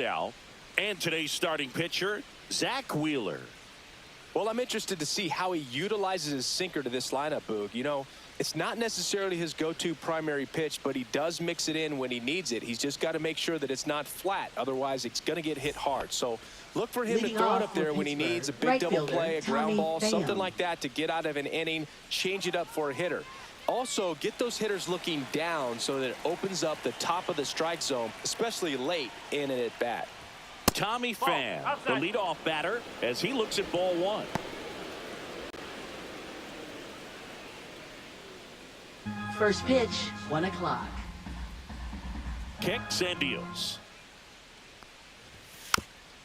Now, and today's starting pitcher, Zach Wheeler. Well, I'm interested to see how he utilizes his sinker to this lineup, Boog. You know, it's not necessarily his go-to primary pitch, but he does mix it in when he needs it. He's just got to make sure that it's not flat. Otherwise, it's going to get hit hard. So look for him to throw it up there when he needs a big double play, a ground ball, something like that to get out of an inning, change it up for a hitter. Also, get those hitters looking down so that it opens up the top of the strike zone, especially late in an at-bat. Tommy Pham, the leadoff batter, as he looks at ball one. First pitch, 1 o'clock. Kicks and deals.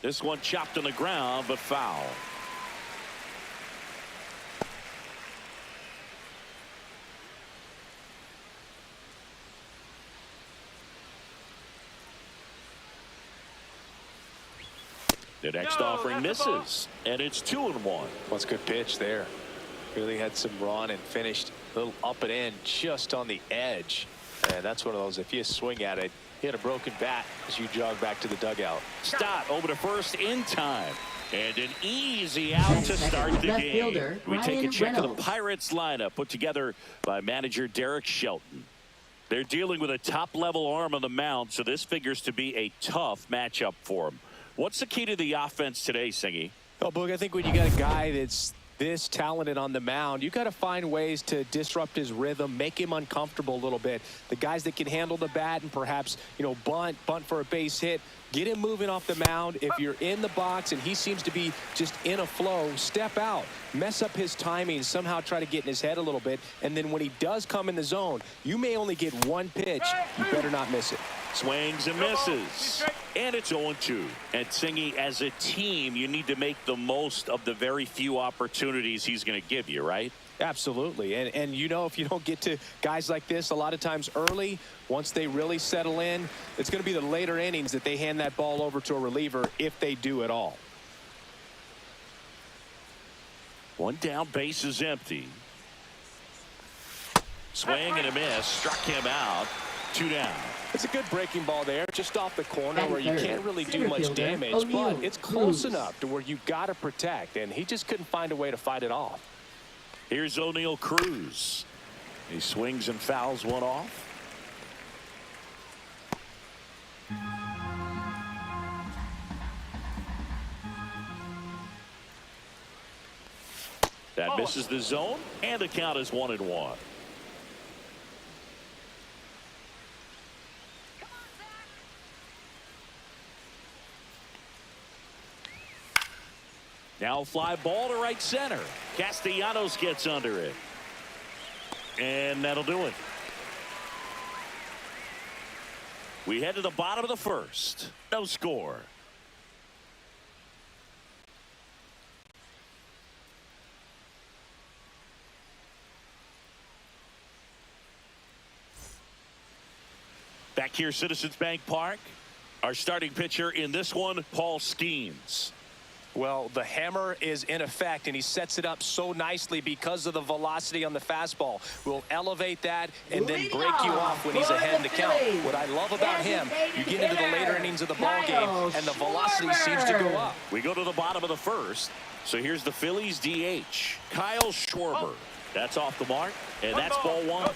This one chopped on the ground, but foul. The next offering misses, and it's 2-1. Well, it's a good pitch there. Really had some run and finished a little up and in just on the edge. And that's one of those, if you swing at it, hit a broken bat as you jog back to the dugout. Stott over to first in time. And an easy out to start the game. We take a check of the Pirates lineup put together by manager Derek Shelton. They're dealing with a top-level arm on the mound, so this figures to be a tough matchup for them. What's the key to the offense today, Singy? Oh, Boog, I think when you got a guy that's this talented on the mound, you got to find ways to disrupt his rhythm, make him uncomfortable a little bit. The guys that can handle the bat and perhaps, you know, bunt for a base hit, get him moving off the mound. If you're in the box and he seems to be just in a flow, step out, mess up his timing, somehow try to get in his head a little bit. And then when he does come in the zone, you may only get one pitch. You better not miss it. Swings and misses. And it's 0-2. And Singy, as a team, you need to make the most of the very few opportunities he's going to give you, right? Absolutely. And you know, if you don't get to guys like this a lot of times early, once they really settle in, it's going to be the later innings that they hand that ball over to a reliever, if they do at all. One down, base is empty. Swing and a miss. Struck him out. 2 down. It's a good breaking ball there, just off the corner where you can't really do much damage, but it's close enough to where you've got to protect, and he just couldn't find a way to fight it off. Here's O'Neill Cruz. He swings and fouls one off. That misses the zone, and the count is 1-1. Now fly ball to right center. Castellanos gets under it. And that'll do it. We head to the bottom of the first. No score. Back here, Citizens Bank Park. Our starting pitcher in this one, Paul Skeens. Well, the hammer is in effect, and he sets it up so nicely because of the velocity on the fastball. Will elevate that and then break you off when he's ahead in the count. What I love about him, you get into the later innings of the ball game, and the velocity seems to go up. We go to the bottom of the first. So here's the Phillies DH, Kyle Schwarber. That's off the mark, and that's ball one.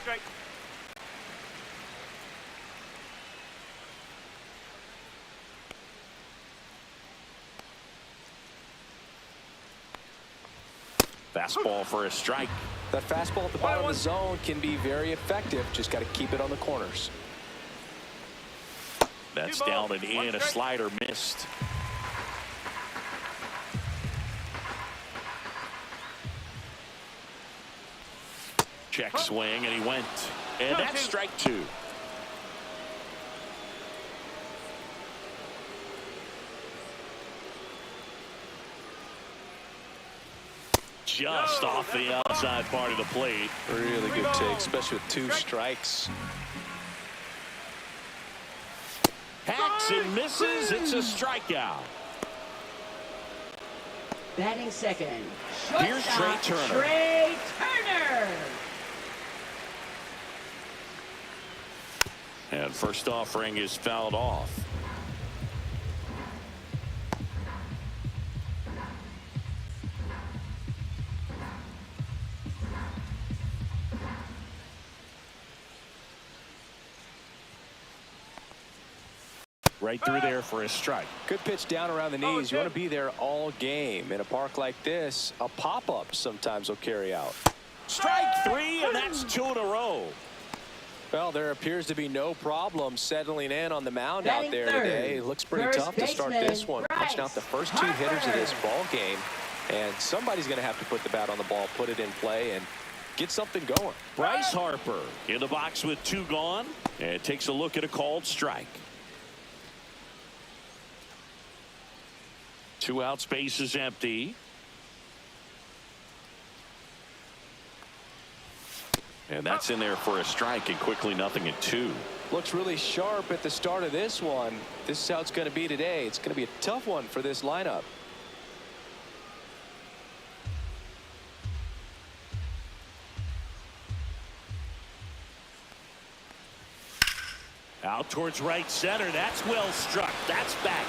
Fastball for a strike. That fastball at the bottom of the zone can be very effective. Just got to keep it on the corners. That's down and in. A slider missed. Check swing, and he went. And that's strike 2. Just off the outside part of the plate. Really good take, especially with 2 strikes. Hacks and misses. It's a strikeout. Batting second. Here's Trey Turner. Trey Turner. And first offering is fouled off. Right through there for a strike. Good pitch down around the knees. You want to be there all game. In a park like this, a pop-up sometimes will carry out. Strike 3, and that's 2 in a row. Well, there appears to be no problem settling in on the mound out there third. today. It looks pretty First tough to start this one. Bryce Punching out the first 2 hitters of this ball game. And somebody's going to have to put the bat on the ball, put it in play, and get something going. Bryce Harper in the box with 2 gone, and takes a look at a called strike. 2 out, space is empty. And that's in there for a strike, and quickly 0-2. Looks really sharp at the start of this one. This is how it's going to be today. It's going to be a tough one for this lineup. Out towards right center. That's well struck. That's back.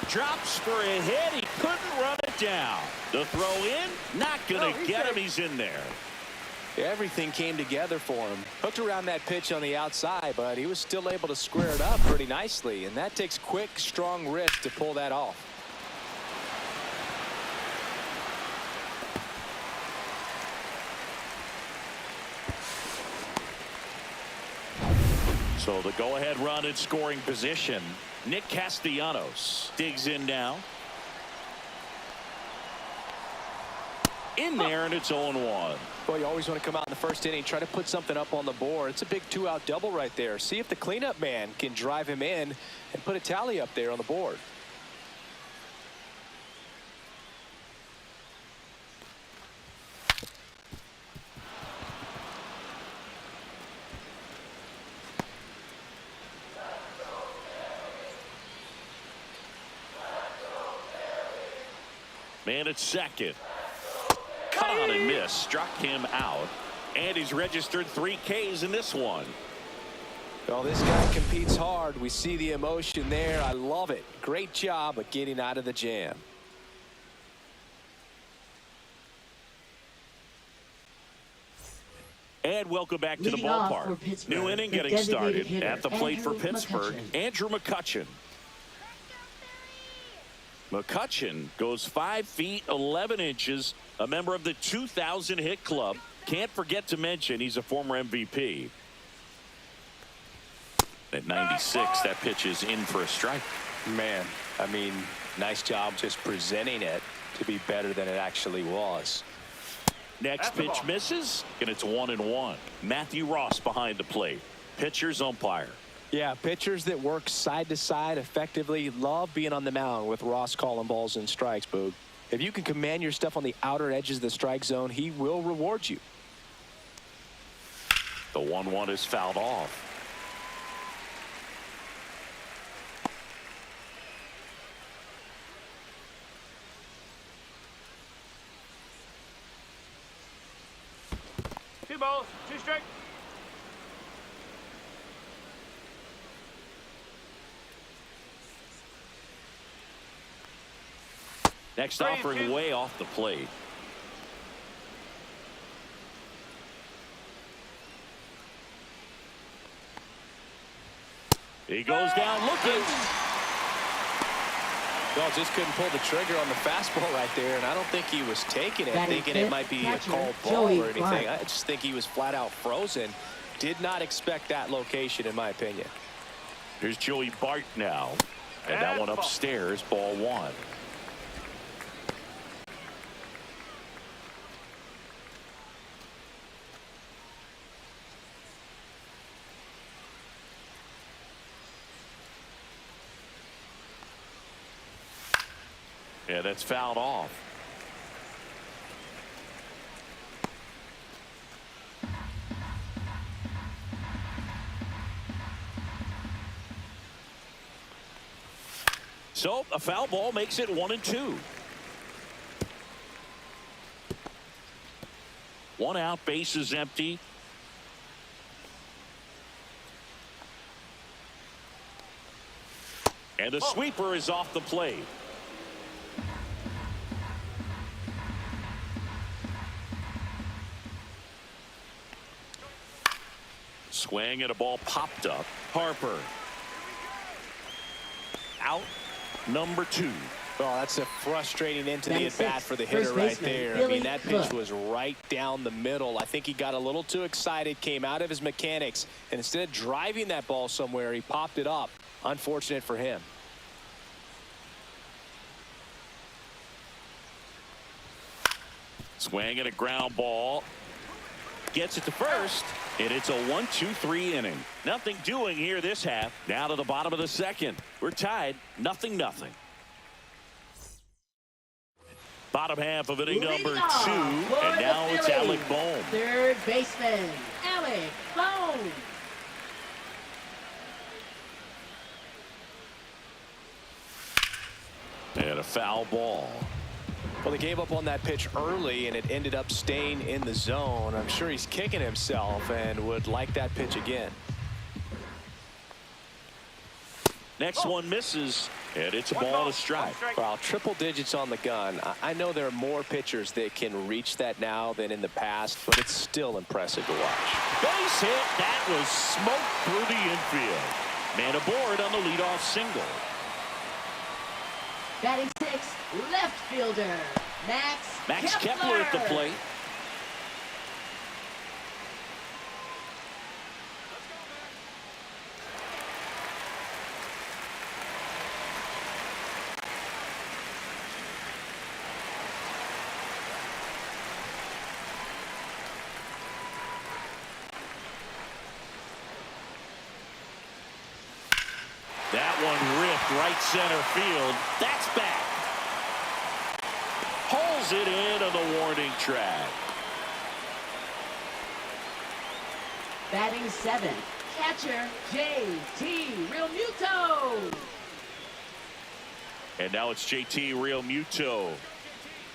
Drops for a hit. He couldn't run it down. The throw in, not going to get him. He's in there. Everything came together for him. Hooked around that pitch on the outside, but he was still able to square it up pretty nicely. And that takes quick, strong wrist to pull that off. So the go-ahead run in scoring position. Nick Castellanos digs in now. In there, and it's 0-1. Well, you always want to come out in the first inning, try to put something up on the board. It's a big 2-out double right there. See if the cleanup man can drive him in and put a tally up there on the board. Man at second. Cut on and miss. Struck him out. And he's registered 3 Ks in this one. Well, this guy competes hard. We see the emotion there. I love it. Great job of getting out of the jam. And welcome back to the Leading off ballpark. for Pittsburgh, New inning the getting started. designated hitter, At the plate for Andrew Pittsburgh, McCutchen. Andrew McCutchen. McCutchen goes 5 feet 11 inches, a member of the 2000 hit club. Can't forget to mention he's a former MVP. At 96, that pitch is in for a strike. Man, I mean, nice job just presenting it to be better than it actually was. Next pitch misses, and it's 1-1. Matthew Ross behind the plate. Pitcher's umpire. Yeah, pitchers that work side to side effectively love being on the mound with Ross calling balls and strikes, Boog. If you can command your stuff on the outer edges of the strike zone, he will reward you. The 1-1 is fouled off. Two balls, 2 strikes. Next offering way off the plate. He goes down looking. Well, just couldn't pull the trigger on the fastball right there, and I don't think he was taking it, Batting thinking it fifth, might be a catcher, called ball Joey or anything. Bart. I just think he was flat out frozen. Did not expect that location, in my opinion. Here's Joey Bart now. And that one upstairs, ball 1. Yeah, that's fouled off. So a foul ball makes it 1-2. 1 out, base is empty. And the sweeper is off the plate. Swing and a ball popped up. Harper. out number 2. Oh, that's a frustrating end to the at-bat for the hitter First right baseman, there. I mean, that pitch was right down the middle. I think he got a little too excited, came out of his mechanics, and instead of driving that ball somewhere, he popped it up. Unfortunate for him. Swing and a ground ball. Gets it to first, and it's a 1-2-3 inning. Nothing doing here this half. Now to the bottom of the second. We're tied, 0-0. Bottom half of inning number 2, and now it's Alec Bohm. Third baseman, Alec Bohm. And a foul ball. Well, they gave up on that pitch early, and it ended up staying in the zone. I'm sure he's kicking himself and would like that pitch again. Next one misses, and it's a ball and a strike. Well, triple digits on the gun. I know there are more pitchers that can reach that now than in the past, but it's still impressive to watch. Base hit. That was smoked through the infield. Man aboard on the leadoff single. Batting 6th, left fielder, Max Kepler at the plate. That one ripped right center field. That's back. Pulls it in on the warning track. Batting 7th, catcher J.T. Realmuto. And now it's JT Realmuto.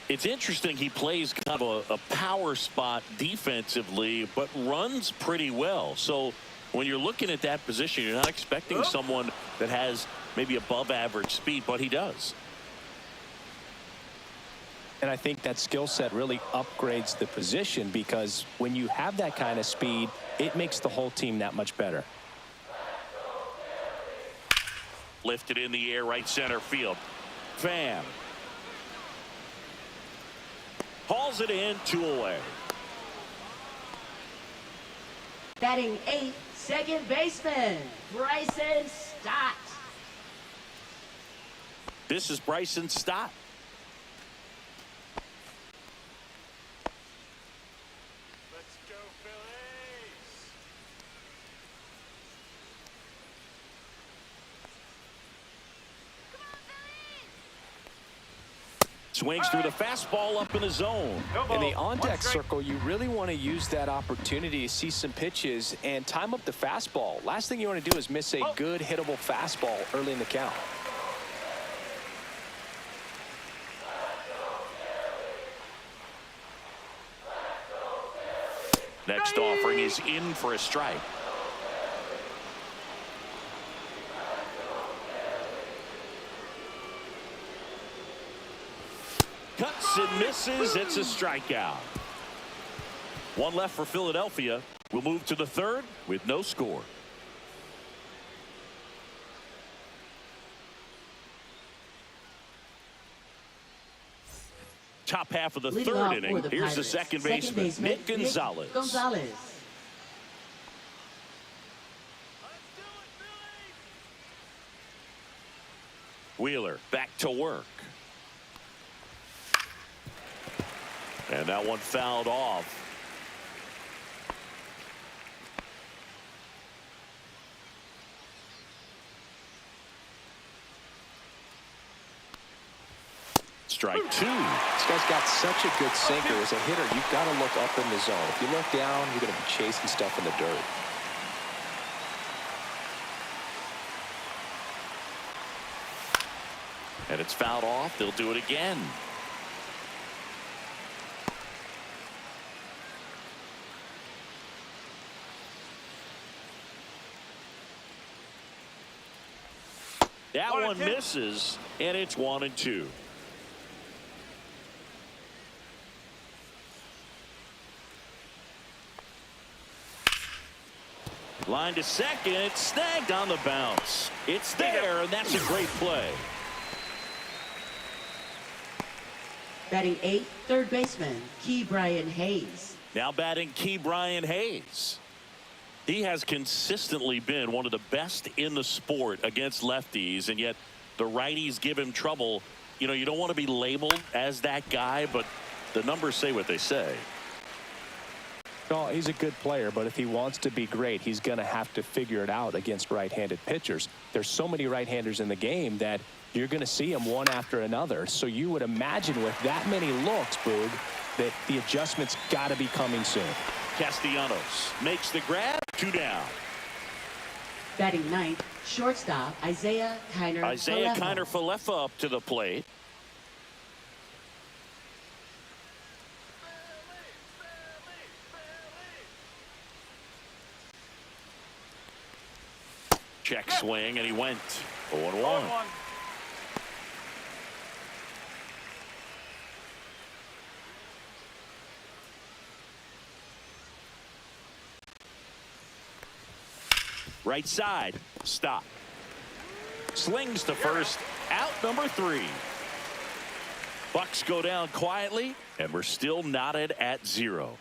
It's interesting, he plays kind of a power spot defensively, but runs pretty well. So when you're looking at that position, you're not expecting someone that has maybe above average speed, but he does. And I think that skill set really upgrades the position, because when you have that kind of speed, it makes the whole team that much better. Lifted in the air, right center field. Pham hauls it in, 2 away. Batting 8th, second baseman, Bryson Stott. This is Bryson Stott. Let's go, Phillies! Swings through the fastball up in the zone. In the on-deck circle, you really want to use that opportunity to see some pitches and time up the fastball. Last thing you want to do is miss a good hittable fastball early in the count. Next offering is in for a strike. Cuts and misses. It's a strikeout. One left for Philadelphia. We'll move to the third with no score. Top half of the Leading third off inning. for the Here's the Pirates, second baseman, Nick Gonzalez. Wheeler back to work. And that one fouled off. Strike 2. This guy's got such a good sinker. As a hitter, you've got to look up in the zone. If you look down, you're going to be chasing stuff in the dirt. And it's fouled off. They'll do it again. That one misses, and it's 1-2. Line to second, snagged on the bounce. It's there, and that's a great play. Batting 8th, third baseman, Brian Hayes. Now batting Brian Hayes. He has consistently been one of the best in the sport against lefties, and yet the righties give him trouble. You know, you don't want to be labeled as that guy, but the numbers say what they say. No, he's a good player, but if he wants to be great, he's going to have to figure it out against right-handed pitchers. There's so many right-handers in the game that you're going to see them one after another. So you would imagine with that many looks, Boog, that the adjustment's got to be coming soon. Castellanos makes the grab, 2 down. Batting 9th, shortstop, Isaiah Kiner-Falefa up to the plate. Check swing, and he went 0-1. Right side, stop. Slings to first, out number 3. Bucks go down quietly, and we're still knotted at 0.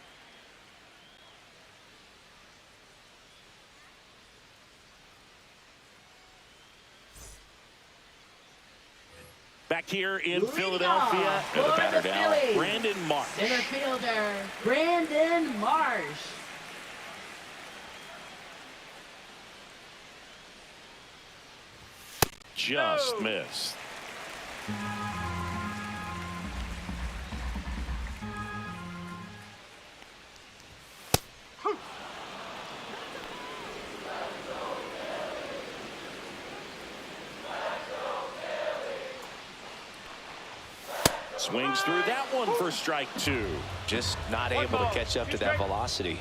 Back here in Philadelphia, and the batter down, Brandon Marsh. Center fielder, Brandon Marsh. Just missed. Swings through that one for strike 2. Just not able to catch up to that velocity.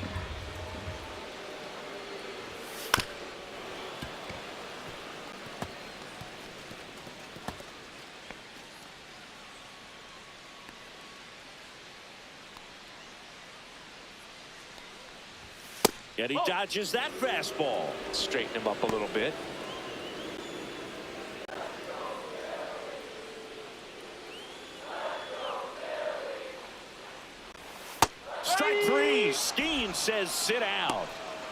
Yet he dodges that fastball. Straighten him up a little bit. Strike 3. Skeen says sit down.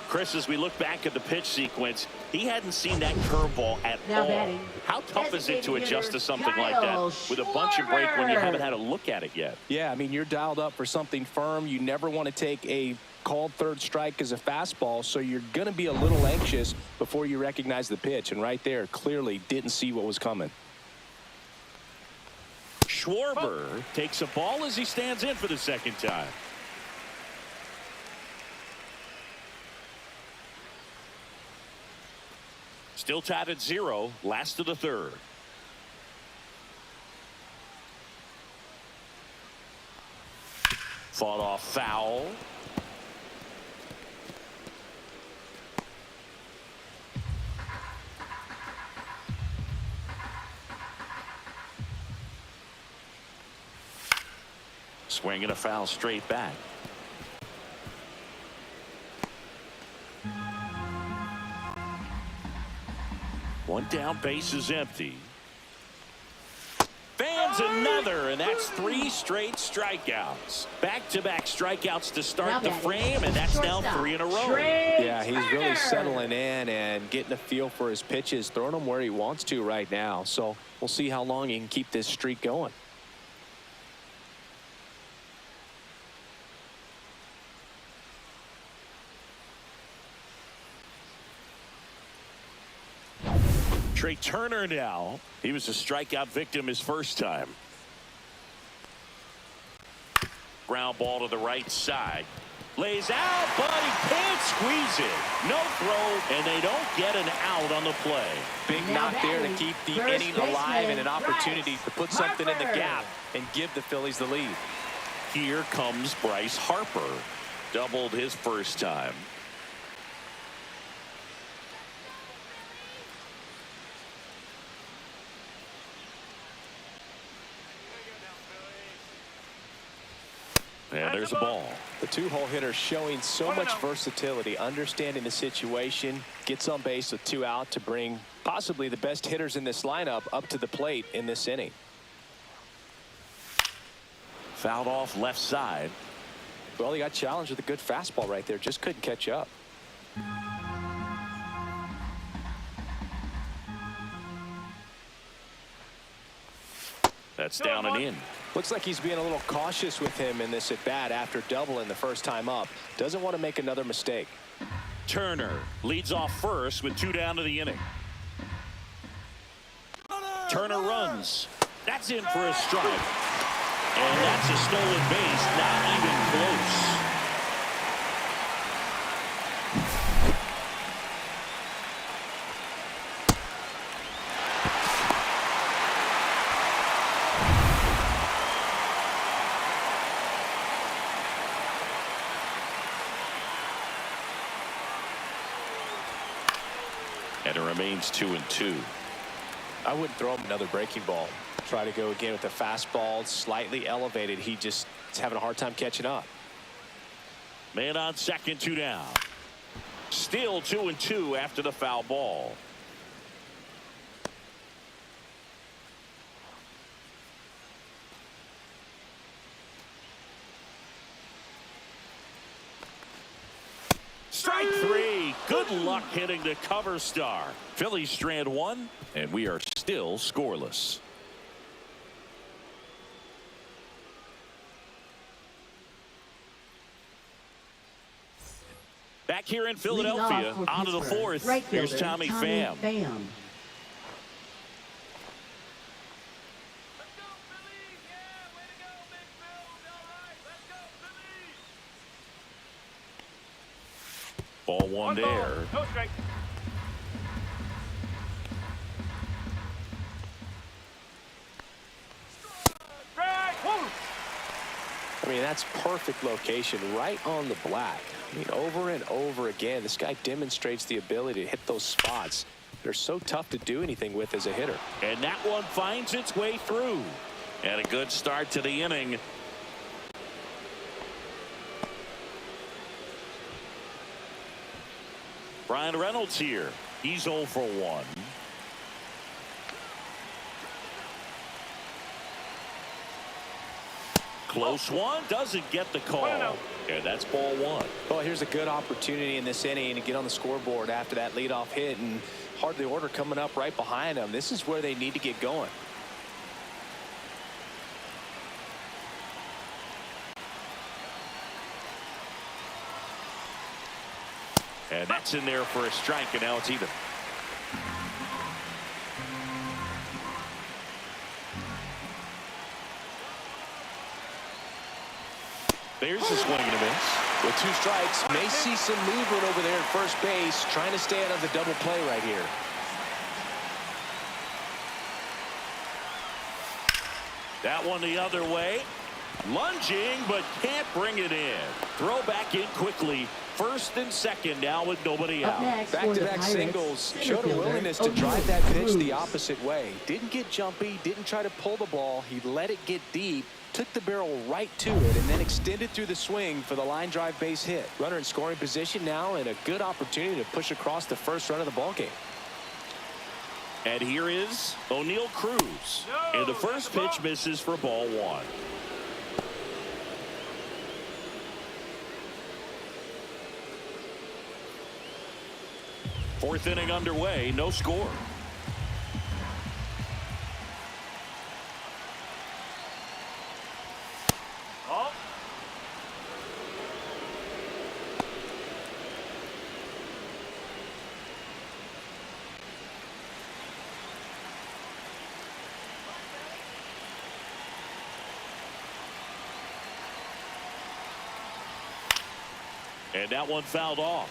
Chris, as we look back at the pitch sequence, he hadn't seen that curveball at Now all. batting, How tough is it to adjust to something Kyle like that with a bunch of break when you Schwarber. haven't had a look at it yet? Yeah, I mean, you're dialed up for something firm. You never want to take a called third strike as a fastball, so you're going to be a little anxious before you recognize the pitch. And right there, clearly didn't see what was coming. Schwarber takes a ball as he stands in for the second time. Still tied at 0, last of the third. Fought off foul. Swing and a foul straight back. One down, base is empty. Fans another, and that's 3 straight strikeouts. Back-to-back strikeouts to start the frame, and that's now 3 in a row. Yeah, he's really settling in and getting a feel for his pitches, throwing them where he wants to right now. So we'll see how long he can keep this streak going. Trey Turner now. He was a strikeout victim his first time. Ground ball to the right side. Lays out, but he can't squeeze it. No throw, and they don't get an out on the play. Big knock there to keep the inning alive and an opportunity to put something in the gap and give the Phillies the lead. Here comes Bryce Harper. Doubled his first time. And there's a ball. The two-hole hitter showing so much versatility, understanding the situation, gets on base with 2 out to bring possibly the best hitters in this lineup up to the plate in this inning. Fouled off left side. Well, he got challenged with a good fastball right there. Just couldn't catch up. That's down and in. Looks like he's being a little cautious with him in this at-bat after doubling the first time up. Doesn't want to make another mistake. Turner leads off first with 2 down to the inning. Turner runs. That's in for a strike. And that's a stolen base, not even close. And it remains 2-2. I wouldn't throw him another breaking ball. Try to go again with the fastball slightly elevated. He just is having a hard time catching up. Man on second, 2 down. Still 2-2 after the foul ball. Strike 3. Good luck hitting the cover star. Phillies strand 1, and we are still scoreless. Back here in Philadelphia, on to the 4th. Right Here's fielder, Tommy Pham. Ball 1 there. No strike. I mean, that's perfect location right on the black. I mean, over and over again, this guy demonstrates the ability to hit those spots. They're so tough to do anything with as a hitter. And that one finds its way through. And a good start to the inning. Brian Reynolds here. He's 0 for 1. Close one, doesn't get the call. And that's ball 1. Well, here's a good opportunity in this inning to get on the scoreboard after that leadoff hit, and hardly order coming up right behind them. This is where they need to get going. And that's in there for a strike, and now it's even. There's a swing and a miss. With 2 strikes, may see some movement over there at first base, trying to stay out of the double play right here. That one the other way. Lunging, but can't bring it in. Throw back in quickly. First and second now with nobody out. Back-to-back singles. Showed a willingness to drive that pitch the opposite way. Didn't get jumpy, didn't try to pull the ball. He let it get deep, took the barrel right to it, and then extended through the swing for the line drive base hit. Runner in scoring position now, and a good opportunity to push across the first run of the ballgame. And here is O'Neal Cruz. And the first pitch misses for ball 1. Fourth inning underway, no score. And that one fouled off.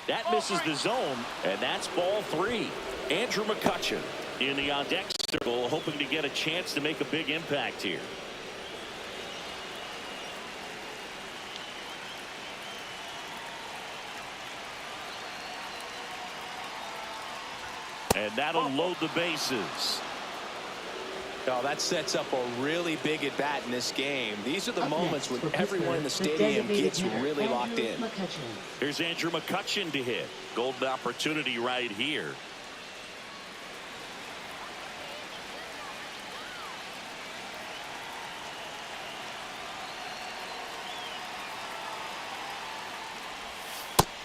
That misses the zone, and that's ball 3. Andrew McCutchen in the on-deck circle, hoping to get a chance to make a big impact here. And that'll load the bases. Oh, that sets up a really big at bat in this game. These are the moments when everyone in the stadium gets really locked in. Here's Andrew McCutchen to hit. Golden opportunity right here.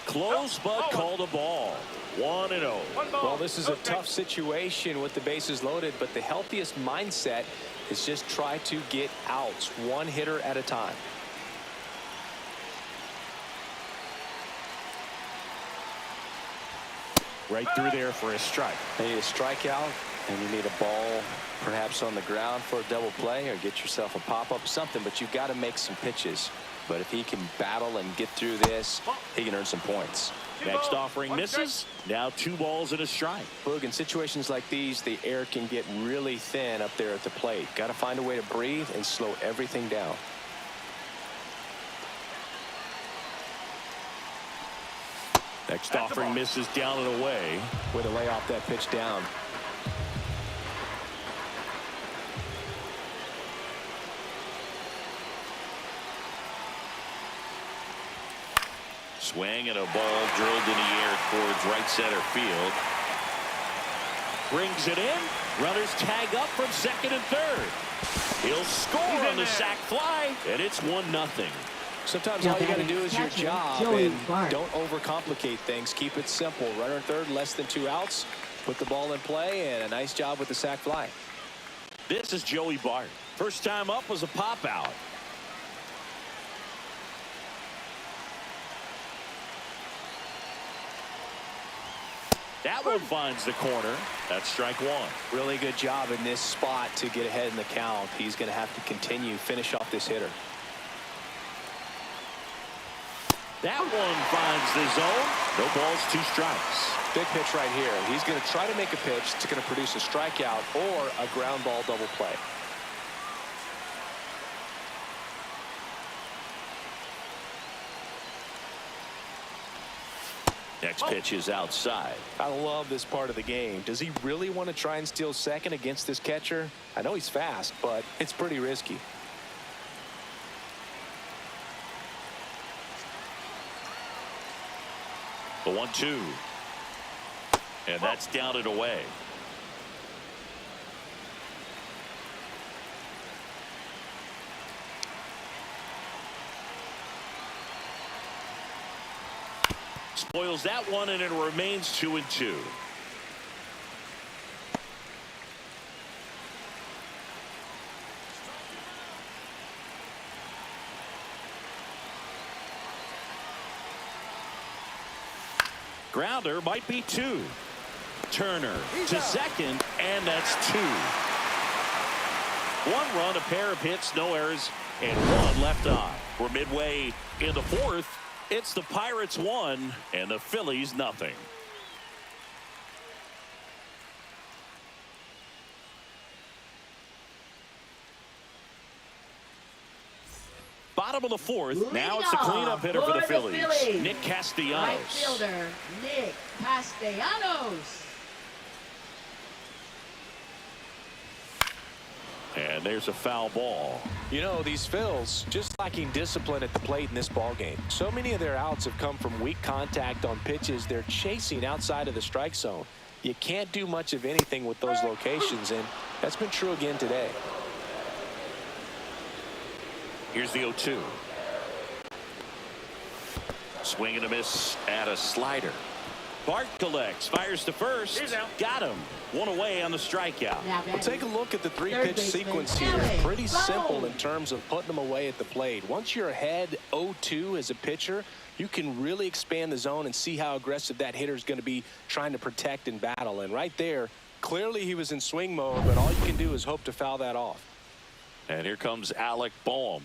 Close, but called a ball. 1-0. Well, this is a tough situation with the bases loaded, but the healthiest mindset is just try to get outs, one hitter at a time. Right through there for a strike. You need a strikeout, and you need a ball perhaps on the ground for a double play, or get yourself a pop-up, something, but you've got to make some pitches. But if he can battle and get through this, he can earn some points. Next offering misses. Now 2 balls and a strike. Boog, in situations like these, the air can get really thin up there at the plate. Got to find a way to breathe and slow everything down. Next offering misses down and away. Way to lay off that pitch down. Swing and a ball drilled in the air towards right center field. Brings it in. Runners tag up from second and third. He'll score on the sac fly, and it's 1-0. Sometimes all you got to do is your job, and don't overcomplicate things. Keep it simple. Runner in third, less than 2 outs. Put the ball in play, and a nice job with the sac fly. This is Joey Bart. First time up was a pop out. That one finds the corner. That's strike 1. Really good job in this spot to get ahead in the count. He's going to have to finish off this hitter. That one finds the zone. No balls, 2 strikes. Big pitch right here. He's going to try to make a pitch that's going to produce a strikeout or a ground ball double play. Next pitch is outside. I love this part of the game. Does he really want to try and steal second against this catcher? I know he's fast, but it's pretty risky. The 1-2. And that's down and away. Spoils that one, and it remains 2-2. Grounder might be 2. Turner to second, and that's 2. 1 run, a pair of hits, no errors, and 1 left on. We're midway in the 4th. It's the Pirates 1 and the Phillies 0. Bottom of the 4th. Now it's the cleanup hitter for the Phillies. Nick Castellanos. Right fielder, Nick Castellanos. And there's a foul ball. You know, these Phils just lacking discipline at the plate in this ball game. So many of their outs have come from weak contact on pitches they're chasing outside of the strike zone. You can't do much of anything with those locations, and that's been true again today. Here's the 0-2. Swing and a miss at a slider. Bart collects, fires to first. Got him. 1 away on the strikeout. Well, take a look at the 3-pitch sequence here. Pretty simple in terms of putting them away at the plate. Once you're ahead 0-2 as a pitcher, you can really expand the zone and see how aggressive that hitter is going to be trying to protect and battle. And right there, clearly he was in swing mode, but all you can do is hope to foul that off. And here comes Alec Boehm.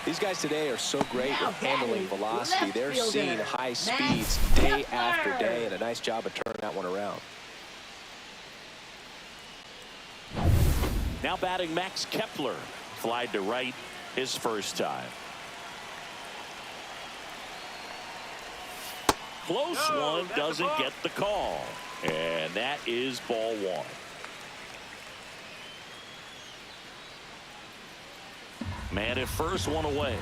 These guys today are so great at handling velocity. They're seeing high speeds day after day, and a nice job of turning that one around. Now batting Max Kepler. Fly to right his first time. Close one, doesn't get the call. And that is ball one. Man at first, one away.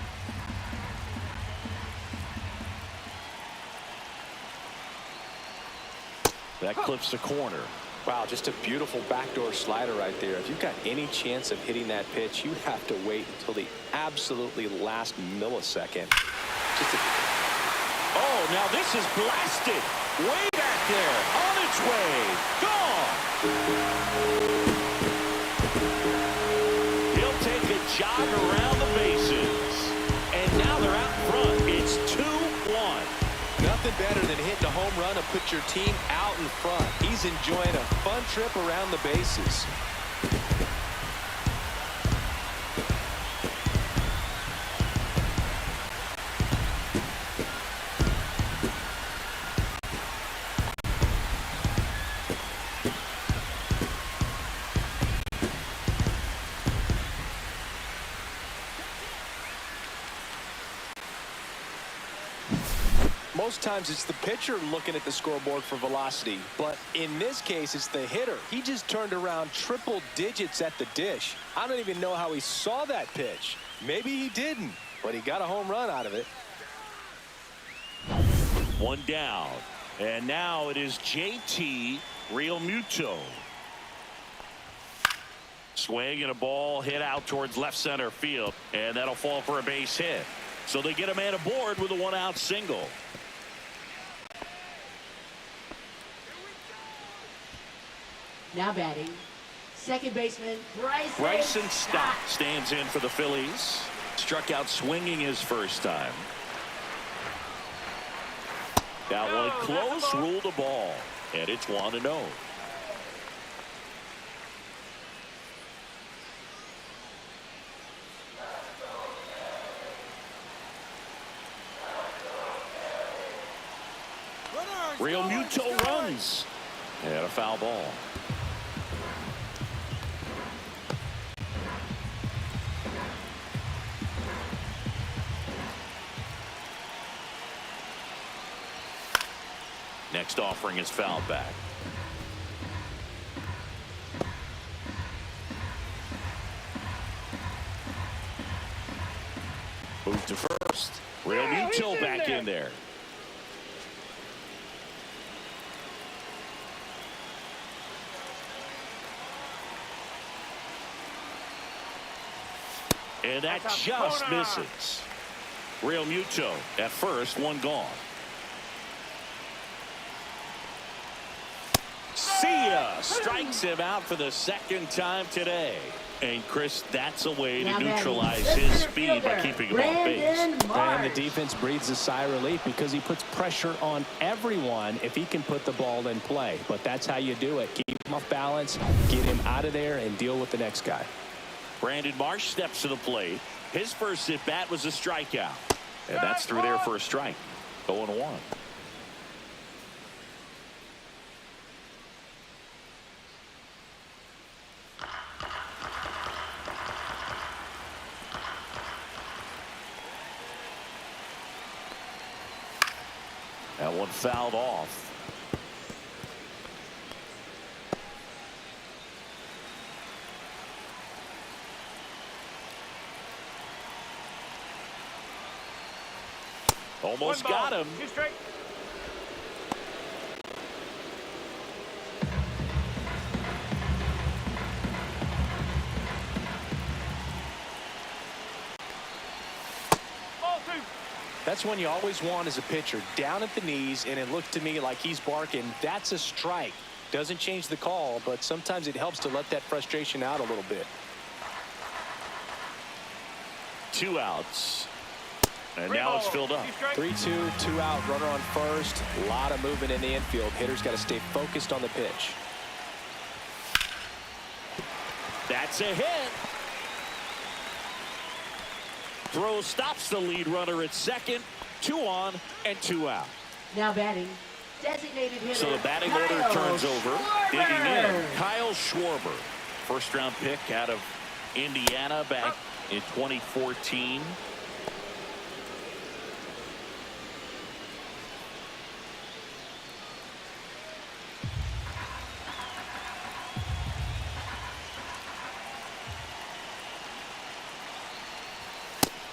That clips the corner. Wow, just a beautiful backdoor slider right there. If you've got any chance of hitting that pitch, you have to wait until the absolutely last millisecond. Oh, now this is blasted. Way back there. On its way. Gone. He'll take a jog around the bases. And now they're out in front. It's 2-1. Nothing better than hitting a home run and put your team out in front. He's enjoying a fun trip around the bases. Most times it's the pitcher looking at the scoreboard for velocity, but in this case it's the hitter. He just turned around triple digits at the dish. I don't even know how he saw that pitch. Maybe he didn't, but he got a home run out of it. One down, and now it is JT Realmuto. Swing and a ball hit out towards left center field, and that'll fall for a base hit. So they get a man aboard with a one-out single. Now batting, second baseman Bryson Stott stands in for the Phillies. Struck out swinging his first time. That one close, ruled a ball, and it's 1-0. Realmuto runs, and a foul ball. Next offering is fouled back. Move to first. Realmuto back in there. And that just misses. Realmuto at first, one gone. See ya! Strikes him out for the second time today. And Chris, that's a way to neutralize his speed by keeping him off base. And the defense breathes a sigh of relief because he puts pressure on everyone if he can put the ball in play. But that's how you do it. Keep him off balance, get him out of there, and deal with the next guy. Brandon Marsh steps to the plate. His first at bat was a strikeout. And that's through there for a strike. 0-1. That one fouled off. Almost got him. That's one you always want as a pitcher. Down at the knees, and it looked to me like he's barking. That's a strike. Doesn't change the call, but sometimes it helps to let that frustration out a little bit. 2 outs. And now it's filled up. 3-2, 2 out, runner on first. A lot of movement in the infield. Hitters got to stay focused on the pitch. That's a hit. Throw stops the lead runner at second. 2 on and 2 out. Now batting, designated hitter. So the batting order turns over. Digging in, Kyle Schwarber. First round pick out of Indiana back in 2014.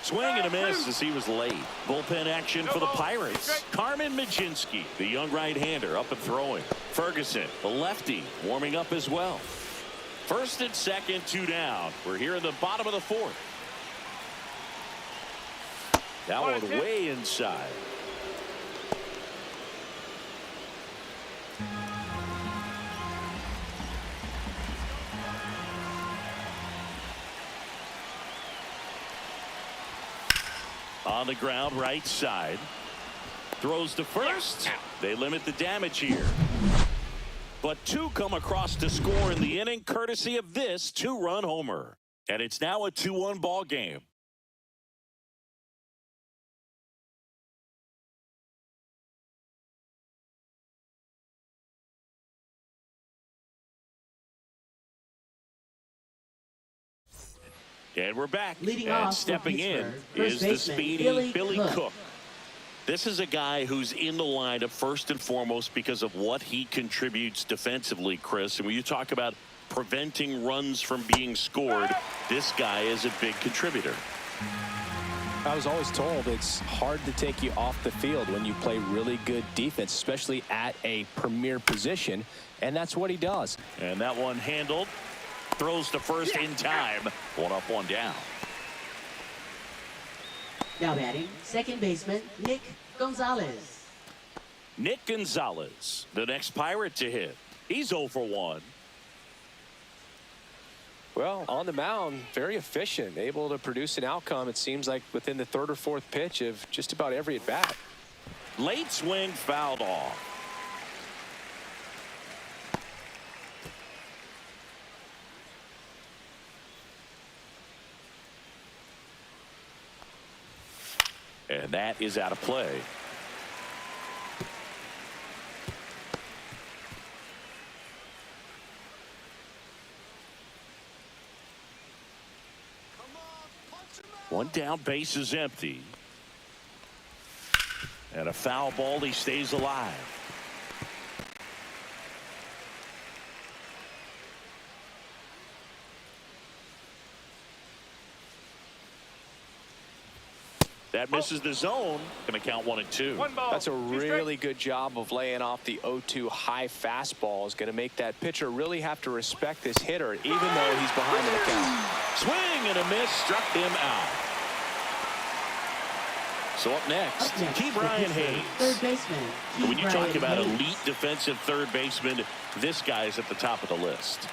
Swing and a miss as he was late. Bullpen action for the Pirates. Carmen Mlodzinski, the young right-hander, up and throwing. Ferguson, the lefty, warming up as well. First and second, 2 down. We're here in the bottom of the 4th. That one way inside. On the ground, right side. Throws to first. They limit the damage here. But 2 come across to score in the inning, courtesy of this 2-run homer. And it's now a 2-1 ball game. And we're back. Leading and off stepping in Pittsburgh, is the baseman, speedy Billy Cook. Cook. This is a guy who's in the lineup first and foremost because of what he contributes defensively, Chris. And when you talk about preventing runs from being scored, this guy is a big contributor. I was always told it's hard to take you off the field when you play really good defense, especially at a premier position, and that's what he does. And that one handled. Throws to first in time. 1 up, 1 down. Now batting, second baseman, Nick Gonzalez. Nick Gonzalez, the next Pirate to hit. He's 0 for 1. Well, on the mound, very efficient, able to produce an outcome, it seems like, within the 3rd or 4th pitch of just about every at-bat. Late swing fouled off. And that is out of play. One down, base is empty. And a foul ball, he stays alive. That misses the zone. Going to count 1 and 2. That's a really good job of laying off the 0-2 high fastball. Is going to make that pitcher really have to respect this hitter, even though he's behind in the count. Swing and a miss, struck him out. So up next, T. Brian Hayes. Third baseman. When you talk about elite defensive third baseman, this guy is at the top of the list.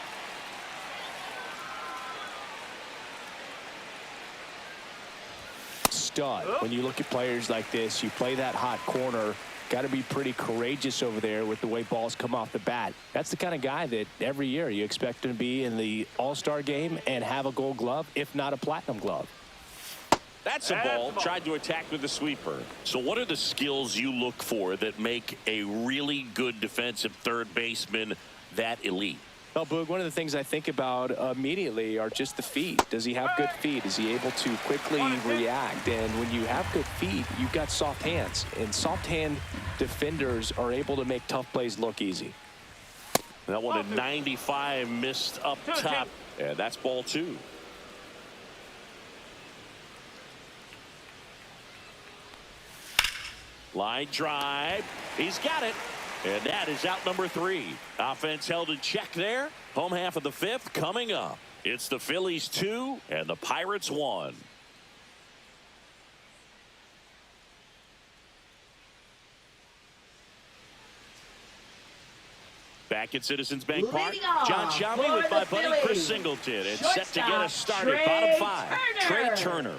Stud. When you look at players like this, you play that hot corner, got to be pretty courageous over there with the way balls come off the bat. That's the kind of guy that every year you expect him to be in the All-Star game and have a Gold Glove, if not a Platinum Glove. That's a ball. Tried to attack with the sweeper. So what are the skills you look for that make a really good defensive third baseman that elite? Well, Boog, one of the things I think about immediately are just the feet. Does he have good feet? Is he able to quickly react? And when you have good feet, you've got soft hands. And soft hand defenders are able to make tough plays look easy. That one at 95 missed up top. And that's ball 2. Line drive. He's got it. And that is out number 3. Offense held in check there. Home half of the 5th coming up. It's the Phillies 2 and the Pirates 1. Back at Citizens Bank Park, John Shamley with my buddy Chris Singleton. And set to get us started. Bottom 5, Trey Turner.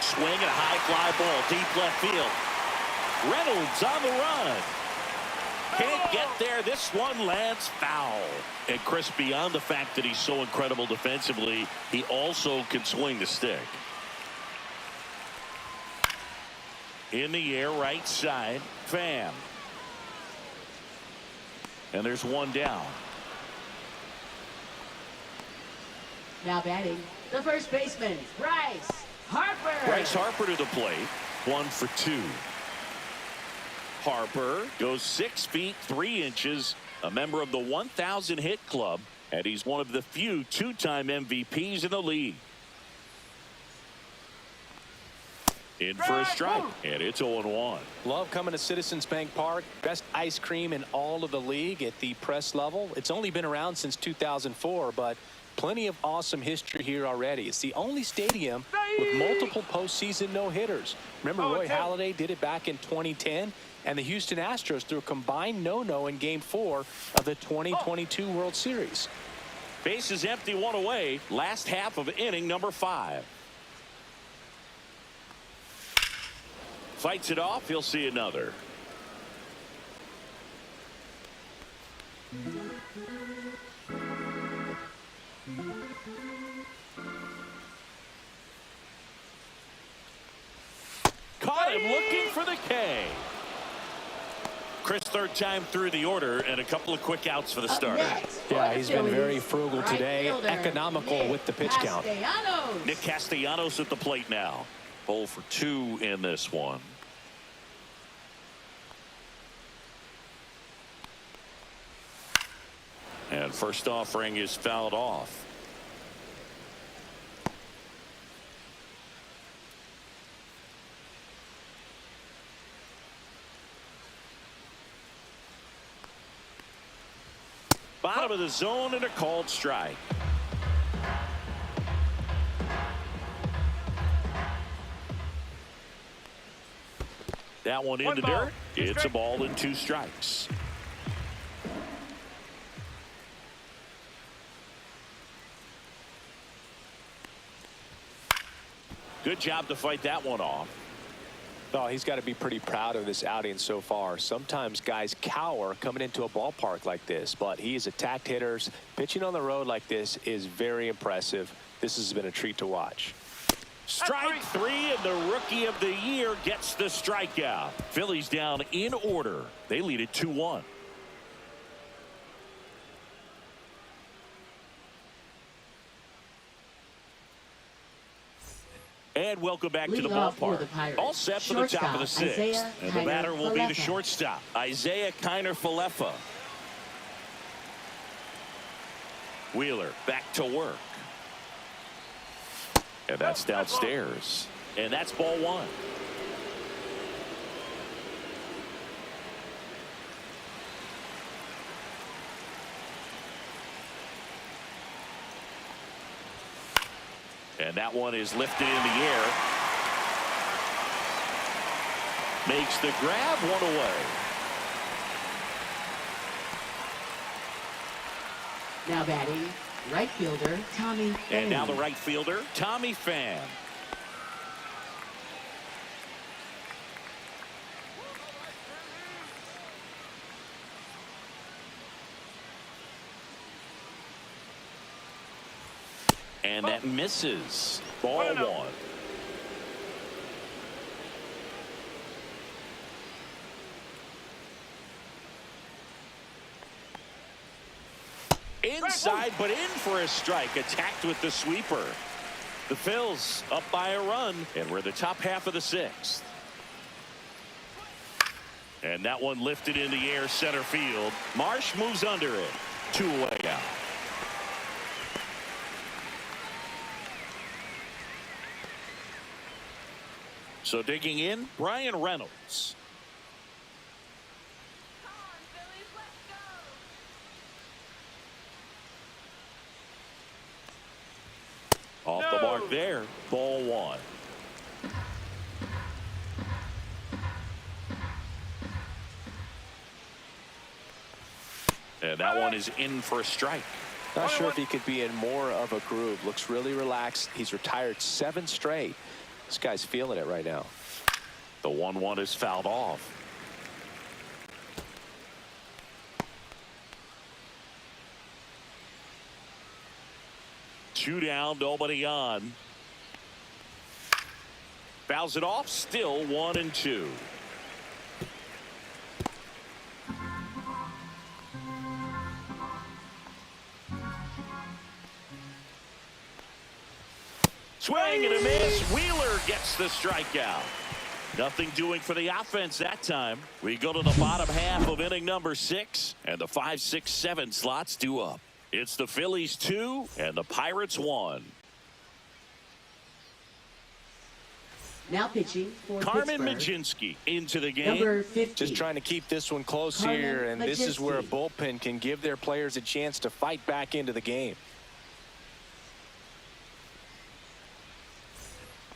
Swing and a high fly ball deep left field. Reynolds on the run. Can't get there. This one lands foul. And Chris, beyond the fact that he's so incredible defensively, he also can swing the stick. In the air, right side, Pham. And there's one down. Now batting, the first baseman, Bryce Harper. Bryce Harper to the plate. 1 for 2. Harper goes 6 feet 3 inches, a member of the 1,000 hit club, and he's one of the few two-time MVPs in the league. In for a strike, and it's 0-1. Love coming to Citizens Bank Park. Best ice cream in all of the league at the press level. It's only been around since 2004, but plenty of awesome history here already. It's the only stadium with multiple postseason no-hitters. Remember Roy Halladay did it back in 2010, and the Houston Astros threw a combined no-no in Game 4 of the 2022 World Series. Base is empty, 1 away. Last half of inning number 5. Fights it off. He'll see another. Caught him looking for the K. Chris, third time through the order, and a couple of quick outs for the starter. Yeah, he's been very frugal today, economical with the pitch count. Nick Castellanos at the plate now. 0 for 2 in this one. And first offering is fouled off. Bottom of the zone and a called strike. That one in the dirt. It's a ball and 2 strikes. Good job to fight that one off. Oh, he's got to be pretty proud of this outing so far. Sometimes guys cower coming into a ballpark like this, but he has attacked hitters. Pitching on the road like this is very impressive. This has been a treat to watch. Strike 3, and the rookie of the year gets the strikeout. Phillies down in order. They lead it 2-1. And welcome back to the ballpark. All set for the top of the 6th. And the batter will be the shortstop, Isaiah Kiner-Falefa. Wheeler back to work. And that's downstairs. And that's ball 1. And that one is lifted in the air. Makes the grab, 1 away. Now batting, right fielder, Tommy Pham. And now the right fielder, Tommy Pham. And that misses. Ball 1. Inside, but in for a strike. Attacked with the sweeper. The Phils up by a run, and we're the top half of the 6th. And that one lifted in the air, center field. Marsh moves under it. 2 away out. So digging in, Brian Reynolds. Off the mark there, ball 1. And that one is in for a strike. Not sure if he could be in more of a groove. Looks really relaxed. He's retired 7 straight. This guy's feeling it right now. The 1-1 is fouled off. 2 down, nobody on. Fouls it off, still 1-2. Swing and a miss. Wheeler gets the strikeout. Nothing doing for the offense that time. We go to the bottom half of inning number 6, and the 5, 6, 7 slots due up. It's the Phillies 2 and the Pirates 1. Now pitching for Carmen Pittsburgh. Mlodzinski into the game. Number 50. Just trying to keep this one close Carmen here, and this is where a Mlodzinski. bullpen can give their players a chance to fight back into the game.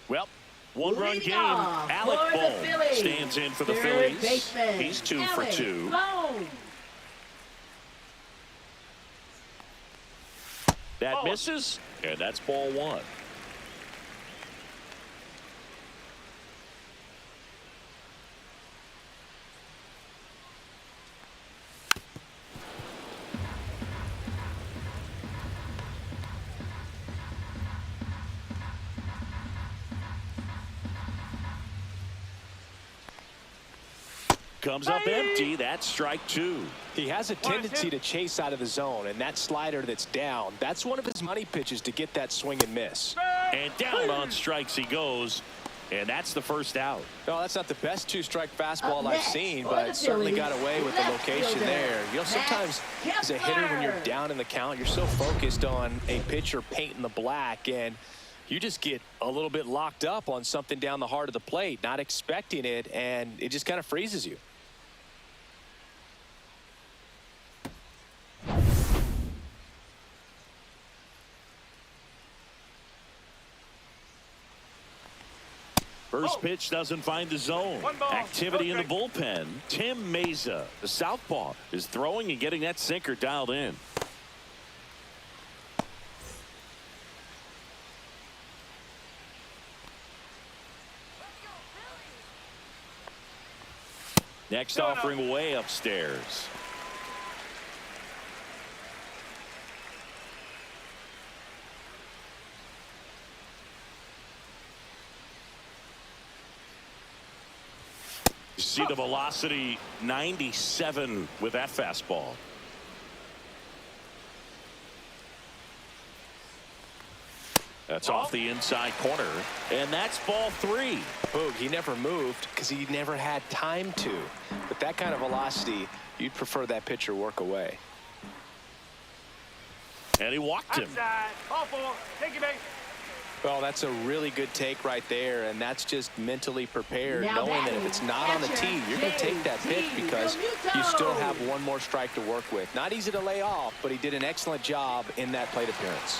Well, one-run Leading game. off Alec for the Bohm Phillies. stands in for the Third Phillies. baseman, He's 2 for Alec 2. Bohm. That misses, and that's ball 1. Comes up empty. That's strike 2. He has a tendency to chase out of the zone, and that slider that's down, that's one of his money pitches to get that swing and miss. And down on strikes he goes, and that's the first out. No, that's not the best 2-strike fastball I've next seen, for but the certainly Phillies, got away with the left location fielder, there. You know, sometimes as a hitter, when you're Kepler. down in the count, you're so focused on a pitcher painting the black, and you just get a little bit locked up on something down the heart of the plate, not expecting it, and it just kind of freezes you. First pitch doesn't find the zone. Activity in the bullpen. Tim Meza, the southpaw, is throwing and getting that sinker dialed in. Next offering way upstairs. You see the velocity 97 with that fastball. That's off the inside corner, and that's ball 3. Boog, he never moved because he never had time to. With that kind of velocity, you'd prefer that pitcher work away. And he walked him. Outside. Ball 4. Take it, baby. Well, that's a really good take right there, and that's just mentally prepared, Now knowing that batting, if it's not on the catcher, tee, you're going to take that pitch JT because Realmuto. you still have one more strike to work with. Not easy to lay off, but he did an excellent job in that plate appearance.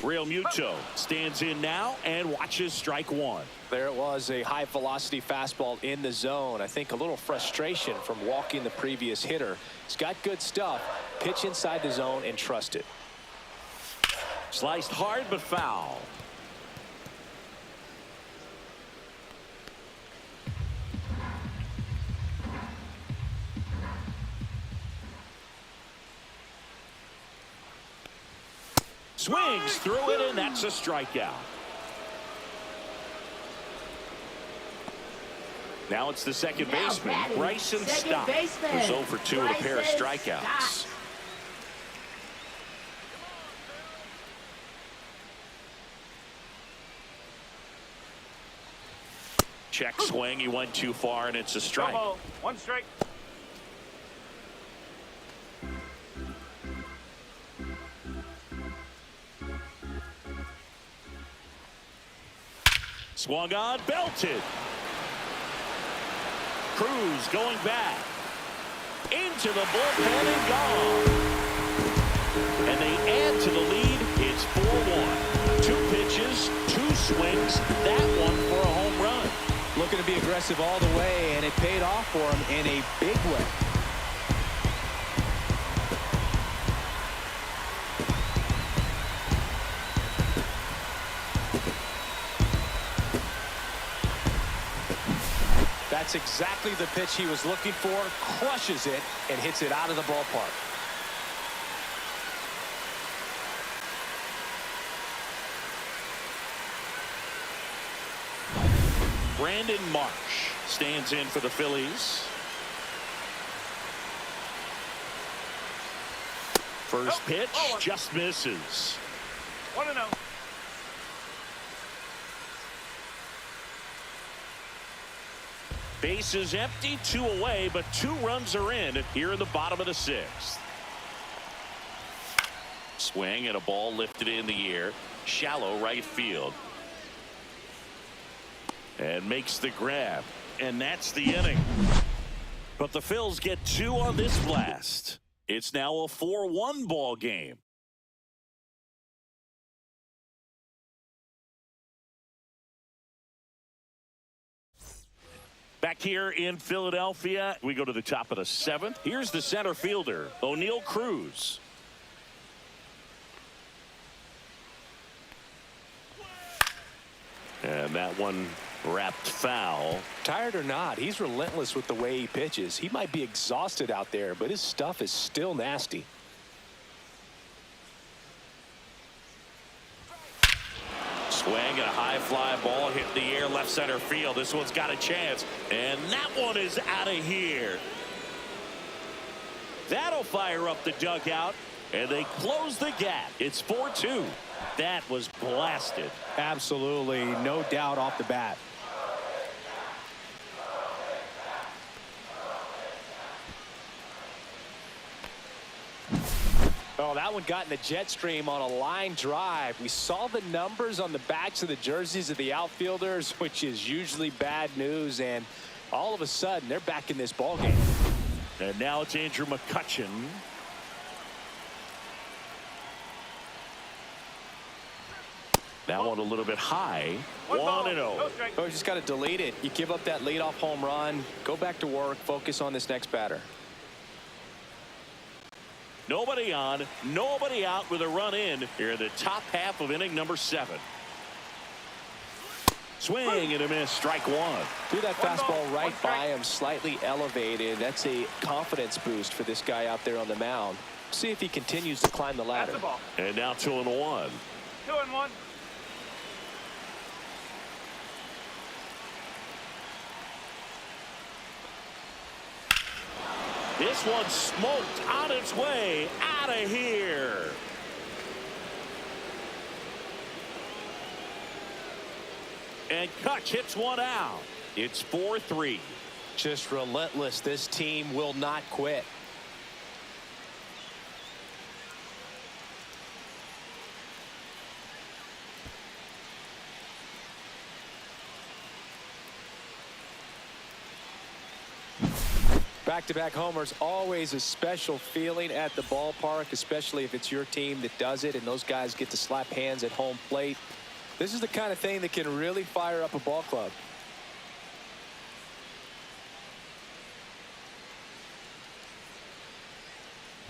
Realmuto stands in now and watches strike 1. There it was, a high velocity fastball in the zone. I think a little frustration from walking the previous hitter. He's got good stuff. Pitch inside the zone and trust it. Sliced hard but foul. Swings through it, and that's a strikeout. Now it's the second Now baseman, batting, Bryson second Stott, baseman, who's 0 for 2 with a pair of Bryson strikeouts. Stott. Check swing, he went too far, and it's a strike. Ball. 1 strike. Swung on, belted. Cruz going back. Into the bullpen and gone. And they add to the lead. It's 4-1. 2 pitches, 2 swings. That one for a home run. Looking to be aggressive all the way, and it paid off for him in a big way. That's exactly the pitch he was looking for. Crushes it and hits it out of the ballpark. Brandon Marsh stands in for the Phillies. First pitch just misses. 1-0. Bases empty, 2 away, but 2 runs are in here in the bottom of the 6th. Swing and a ball lifted in the air. Shallow right field. And makes the grab. And that's the inning. But the Phils get 2 on this blast. It's now a 4-1 ball game. Back here in Philadelphia, we go to the top of the 7th. Here's the center fielder, O'Neal Cruz. And that one wrapped foul. Tired or not, he's relentless with the way he pitches. He might be exhausted out there, but his stuff is still nasty. Swing and a high fly ball hit the air left center field. This one's got a chance, and that one is out of here. That'll fire up the dugout, and they close the gap. It's 4-2. That was blasted. Absolutely, no doubt off the bat. Oh, that one got in the jet stream on a line drive. We saw the numbers on the backs of the jerseys of the outfielders, which is usually bad news, and all of a sudden they're back in this ball game. And now it's Andrew McCutchen. That one a little bit high. 1-0. Oh, you just got to delete it. You give up that leadoff home run, go back to work, focus on this next batter. Nobody on, nobody out with a run in here in the top half of inning number 7. Swing and a miss, strike 1. Threw that fastball right by him, slightly elevated. That's a confidence boost for this guy out there on the mound. See if he continues to climb the ladder. And now 2-1. 2-1. This one smoked on its way out of here. And Kutch hits one out. It's 4-3. Just relentless. This team will not quit. Back-to-back homers, always a special feeling at the ballpark, especially if it's your team that does it and those guys get to slap hands at home plate. This is the kind of thing that can really fire up a ball club.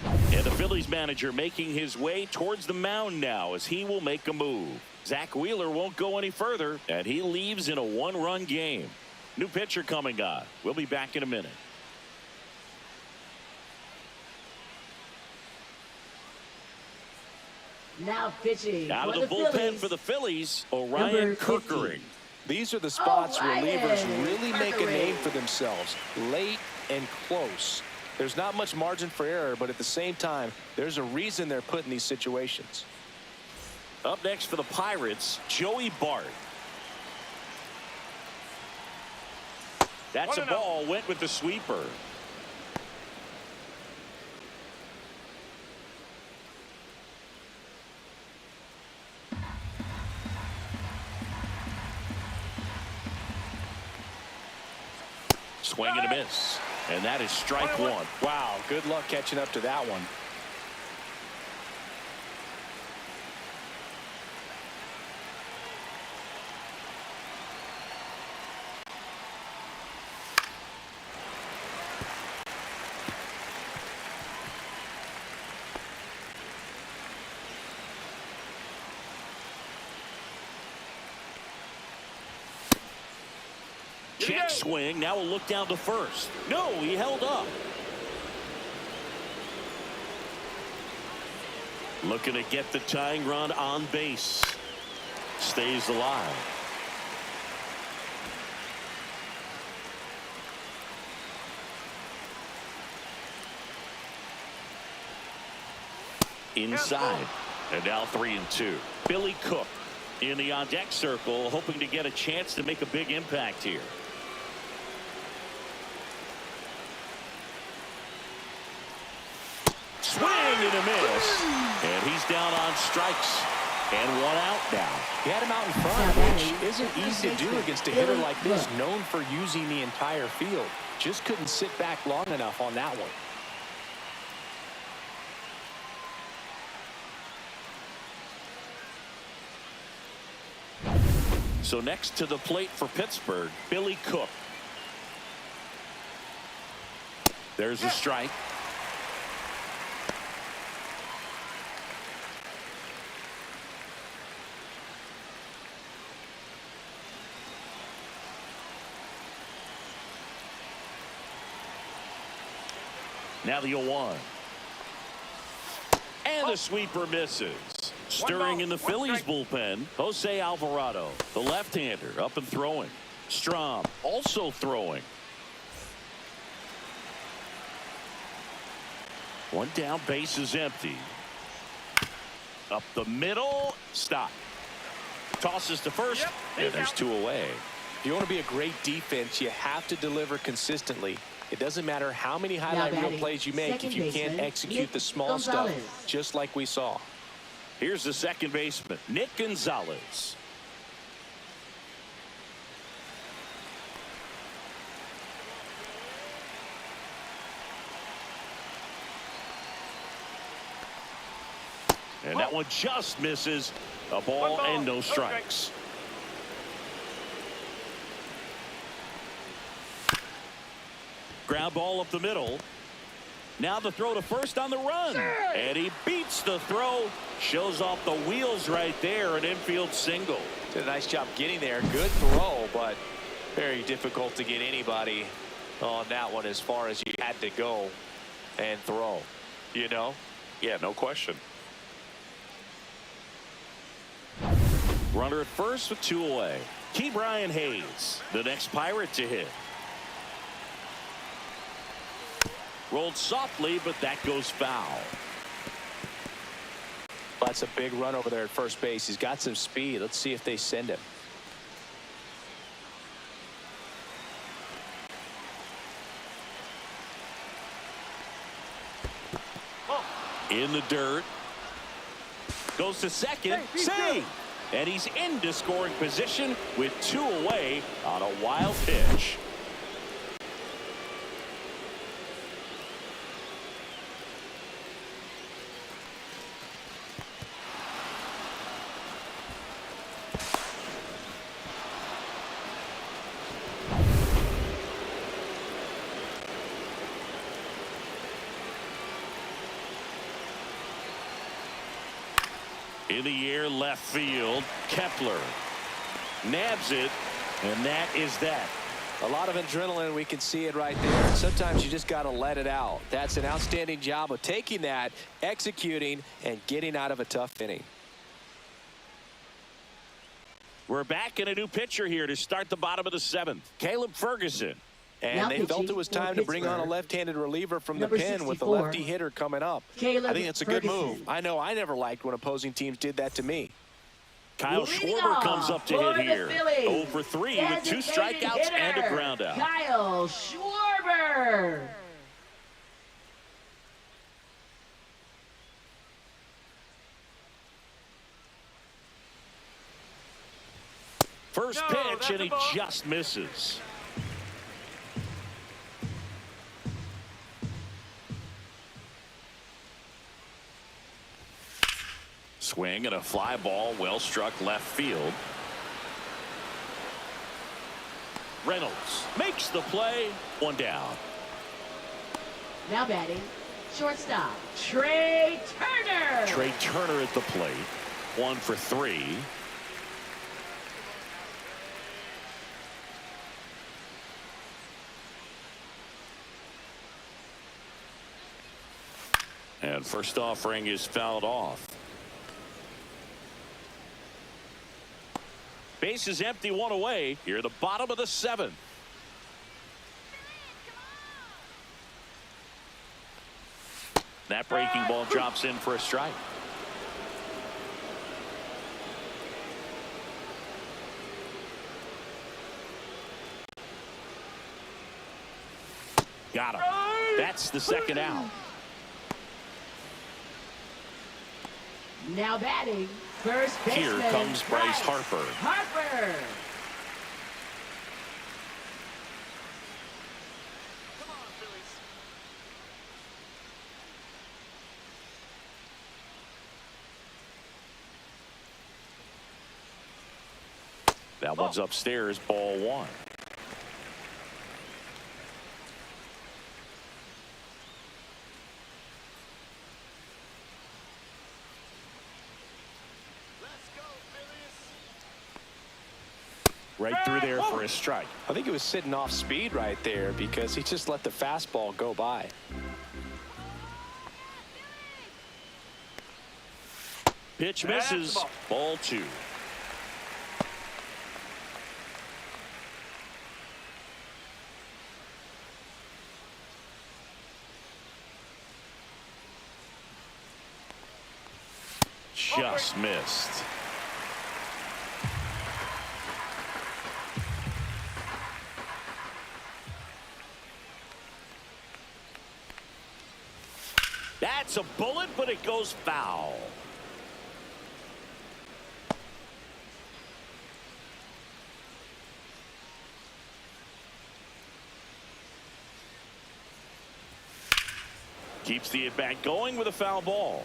And the Phillies manager making his way towards the mound now as he will make a move. Zach Wheeler won't go any further, and he leaves in a 1-run game. New pitcher coming on. We'll be back in a minute. Now pitching Out of for the bullpen Phillies, for the Phillies, Orion number 15. Kirkering. These are the spots relievers Orion really make a Kirkering. name for themselves. Late and close. There's not much margin for error, but at the same time, there's a reason they're put in these situations. Up next for the Pirates, Joey Bart. That's a 1-0. ball, went with the sweeper. Swing and a miss. And that is strike 1. Wow, good luck catching up to that one. Check swing. Now we'll look down to first. No, he held up. Looking to get the tying run on base. Stays alive. Inside. And now 3-2. Billy Cook in the on-deck circle, hoping to get a chance to make a big impact here. Swing and a miss. And he's down on strikes. And one out now. He had him out in front, which isn't easy to do against a hitter like this, known for using the entire field. Just couldn't sit back long enough on that one. So next to the plate for Pittsburgh, Billy Cook. There's a strike. Now the 0-1. And the sweeper misses. Stirring in the Phillies bullpen, Jose Alvarado, the left-hander, up and throwing. Strom also throwing. One down, base is empty. Up the middle, stop. Tosses to first, and there's 2 away. If you want to be a great defense, you have to deliver consistently. It doesn't matter how many highlight reel plays you make if you can't execute the small stuff, just like we saw. Here's the second baseman, Nick Gonzalez. And that one just misses. A ball and no strikes. Ground ball up the middle. Now the throw to first on the run. And he beats the throw. Shows off the wheels right there. An infield single. Did a nice job getting there. Good throw, but very difficult to get anybody on that one as far as you had to go and throw. You know? Yeah, no question. Runner at first with 2 away. Brian Hayes, the next Pirate to hit. Rolled softly, but that goes foul. That's a big run over there at first base. He's got some speed. Let's see if they send him. In the dirt. Goes to second. Save. And he's into scoring position with 2 away on a wild pitch. In the air, left field. Kepler nabs it, and that is that. A lot of adrenaline. We can see it right there. Sometimes you just got to let it out. That's an outstanding job of taking that, executing, and getting out of a tough inning. We're back in a new pitcher here to start the bottom of the 7th. Caleb Ferguson. And they felt it was time to bring on a left-handed reliever from the pen with the lefty hitter coming up. I think it's a good move. I know I never liked when opposing teams did that to me. Kyle Schwarber comes up to hit here. 0 for 3 with 2 strikeouts and a ground out. Kyle Schwarber. First pitch, and he just misses. Swing and a fly ball, well struck left field. Reynolds makes the play. 1 down. Now batting, shortstop, Trey Turner. Trey Turner at the plate. 1 for 3. And first offering is fouled off. Base is empty, one away. Here at the bottom of the seventh. That breaking ball drops in for a strike. Got him. That's the second out. Now batting, first baseman. Here comes Bryce Harper. Harper. Come on, Phillies. That one's upstairs, ball one. Right through there for a strike. I think he was sitting off speed right there because he just let the fastball go by. Pitch misses. Ball two. Just missed. That's a bullet, but it goes foul. Keeps the at-bat going with a foul ball.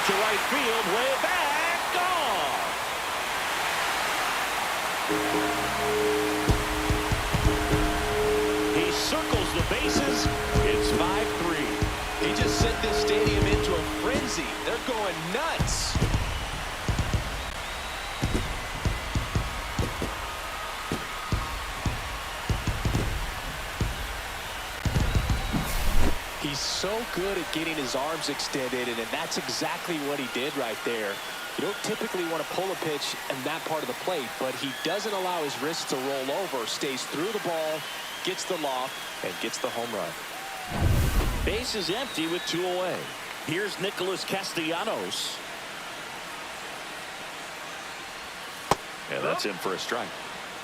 To right field, way back, gone. He circles the bases. It's 5-3. He just sent this stadium into a frenzy. They're going nuts. He's so good at getting his arms extended, and that's exactly what he did right there. You don't typically want to pull a pitch in that part of the plate, but he doesn't allow his wrists to roll over, stays through the ball, gets the loft, and gets the home run. Base is empty with two away. Here's Nicholas Castellanos. And that's in for a strike.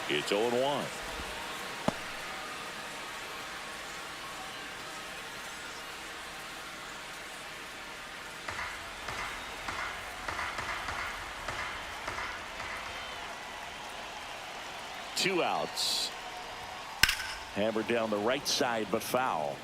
It's 0-1. Two outs. Hammered down the right side, but foul.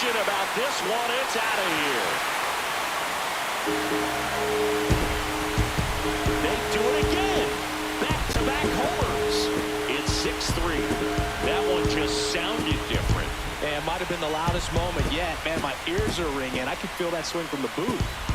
About this one, it's out of here. They do it again. Back-to-back homers. It's 6-3. That one just sounded different. And it might have been the loudest moment yet. Man, my ears are ringing. I can feel that swing from the booth.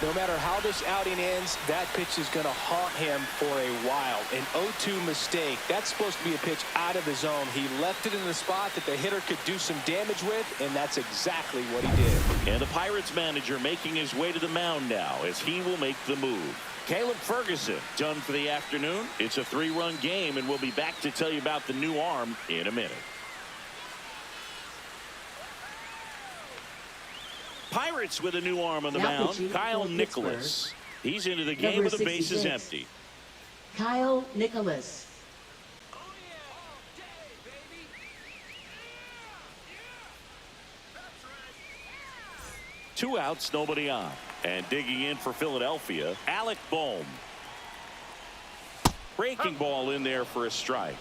No matter how this outing ends, that pitch is going to haunt him for a while. An 0-2 mistake. That's supposed to be a pitch out of the zone. He left it in the spot that the hitter could do some damage with, and that's exactly what he did. And the Pirates manager making his way to the mound now as he will make the move. Caleb Ferguson done for the afternoon. It's a 3-run game, and we'll be back to tell you about the new arm in a minute. Pirates with a new arm on the mound. Kyle Nicholas. He's into the game with the bases empty. Kyle Nicholas. 2 outs, nobody on. And digging in for Philadelphia, Alec Bohm. Breaking ball in there for a strike.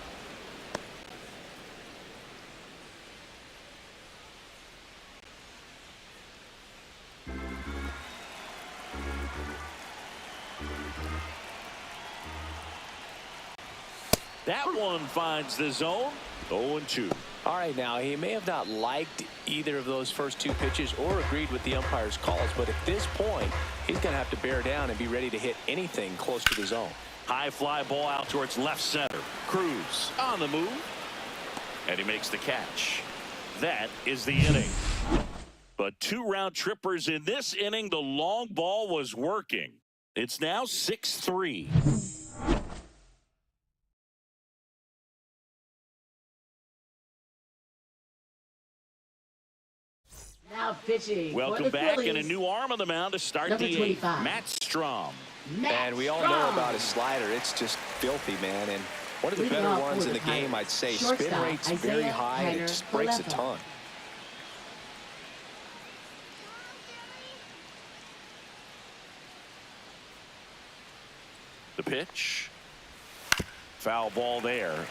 That one finds the zone. 0-2. All right, now he may have not liked either of those first 2 pitches or agreed with the umpire's calls, but at this point he's going to have to bear down and be ready to hit anything close to the zone. High fly ball out towards left center. Cruz on the move, and he makes the catch. That is the inning. But 2 round trippers in this inning. The long ball was working. It's now 6-3. Now pitching. Welcome for the back, Phillies. and a new arm on the mound to start Number the 8th. 25. Matt Strom. And we all know about his slider. It's just filthy, man. And one of the Leading better off ones for in the the game, Pirates. I'd say. Shortstop, Spin rate's very Isaiah high, and it Heiner just breaks a Falefa. ton. The pitch. Foul ball there.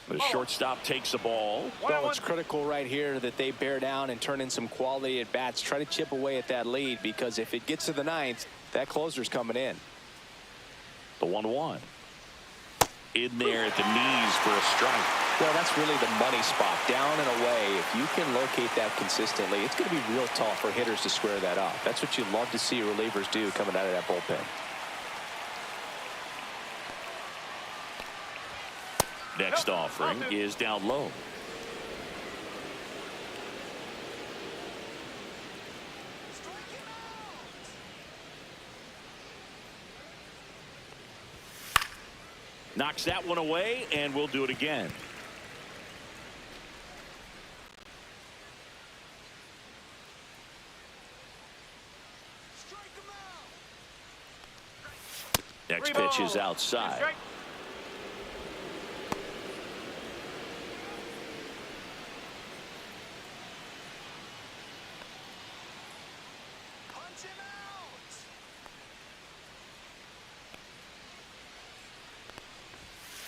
The shortstop takes the ball. Well, it's critical right here that they bear down and turn in some quality at bats. Try to chip away at that lead, because if it gets to the 9th, that closer's coming in. The 1-1. In there at the knees for a strike. Well, that's really the money spot. Down and away. If you can locate that consistently, it's going to be real tough for hitters to square that up. That's what you love to see relievers do coming out of that bullpen. Next offering is down low. Knocks that one away, and we'll do it again. Next pitch is outside.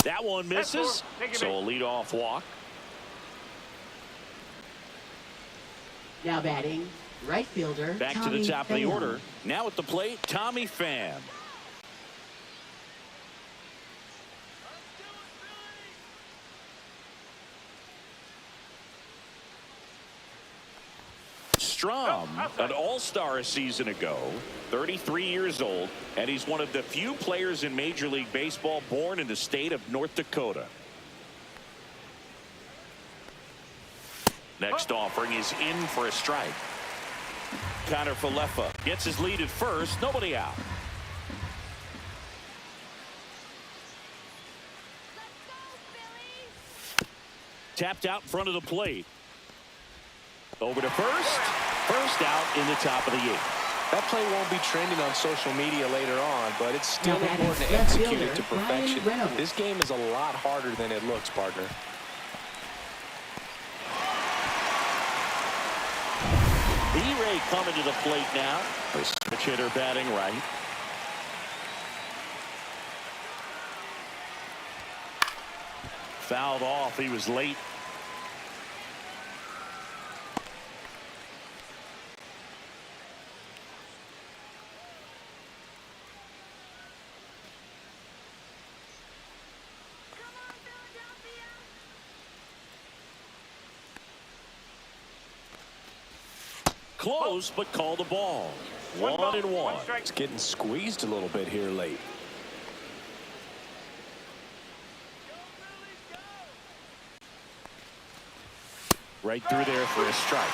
That one misses, so a leadoff walk. Now batting, right fielder. Back to the top of the order. Now at the plate, Tommy Pham. Strom, an all-star a season ago, 33 years old, and he's one of the few players in Major League Baseball born in the state of North Dakota. Next offering is in for a strike. Connor Falefa gets his lead at first, nobody out. Tapped out in front of the plate. Over to first. First out in the top of the 8th. That play won't be trending on social media later on, but it's still Now batting, important to left execute fielder, it to Ryan perfection. Reynolds. This game is a lot harder than it looks, partner. B-Ray coming to the plate now. The switch hitter batting right. Fouled off. He was late. Close, but called the ball. 1-1. It's getting squeezed a little bit here late. Right through there for a strike.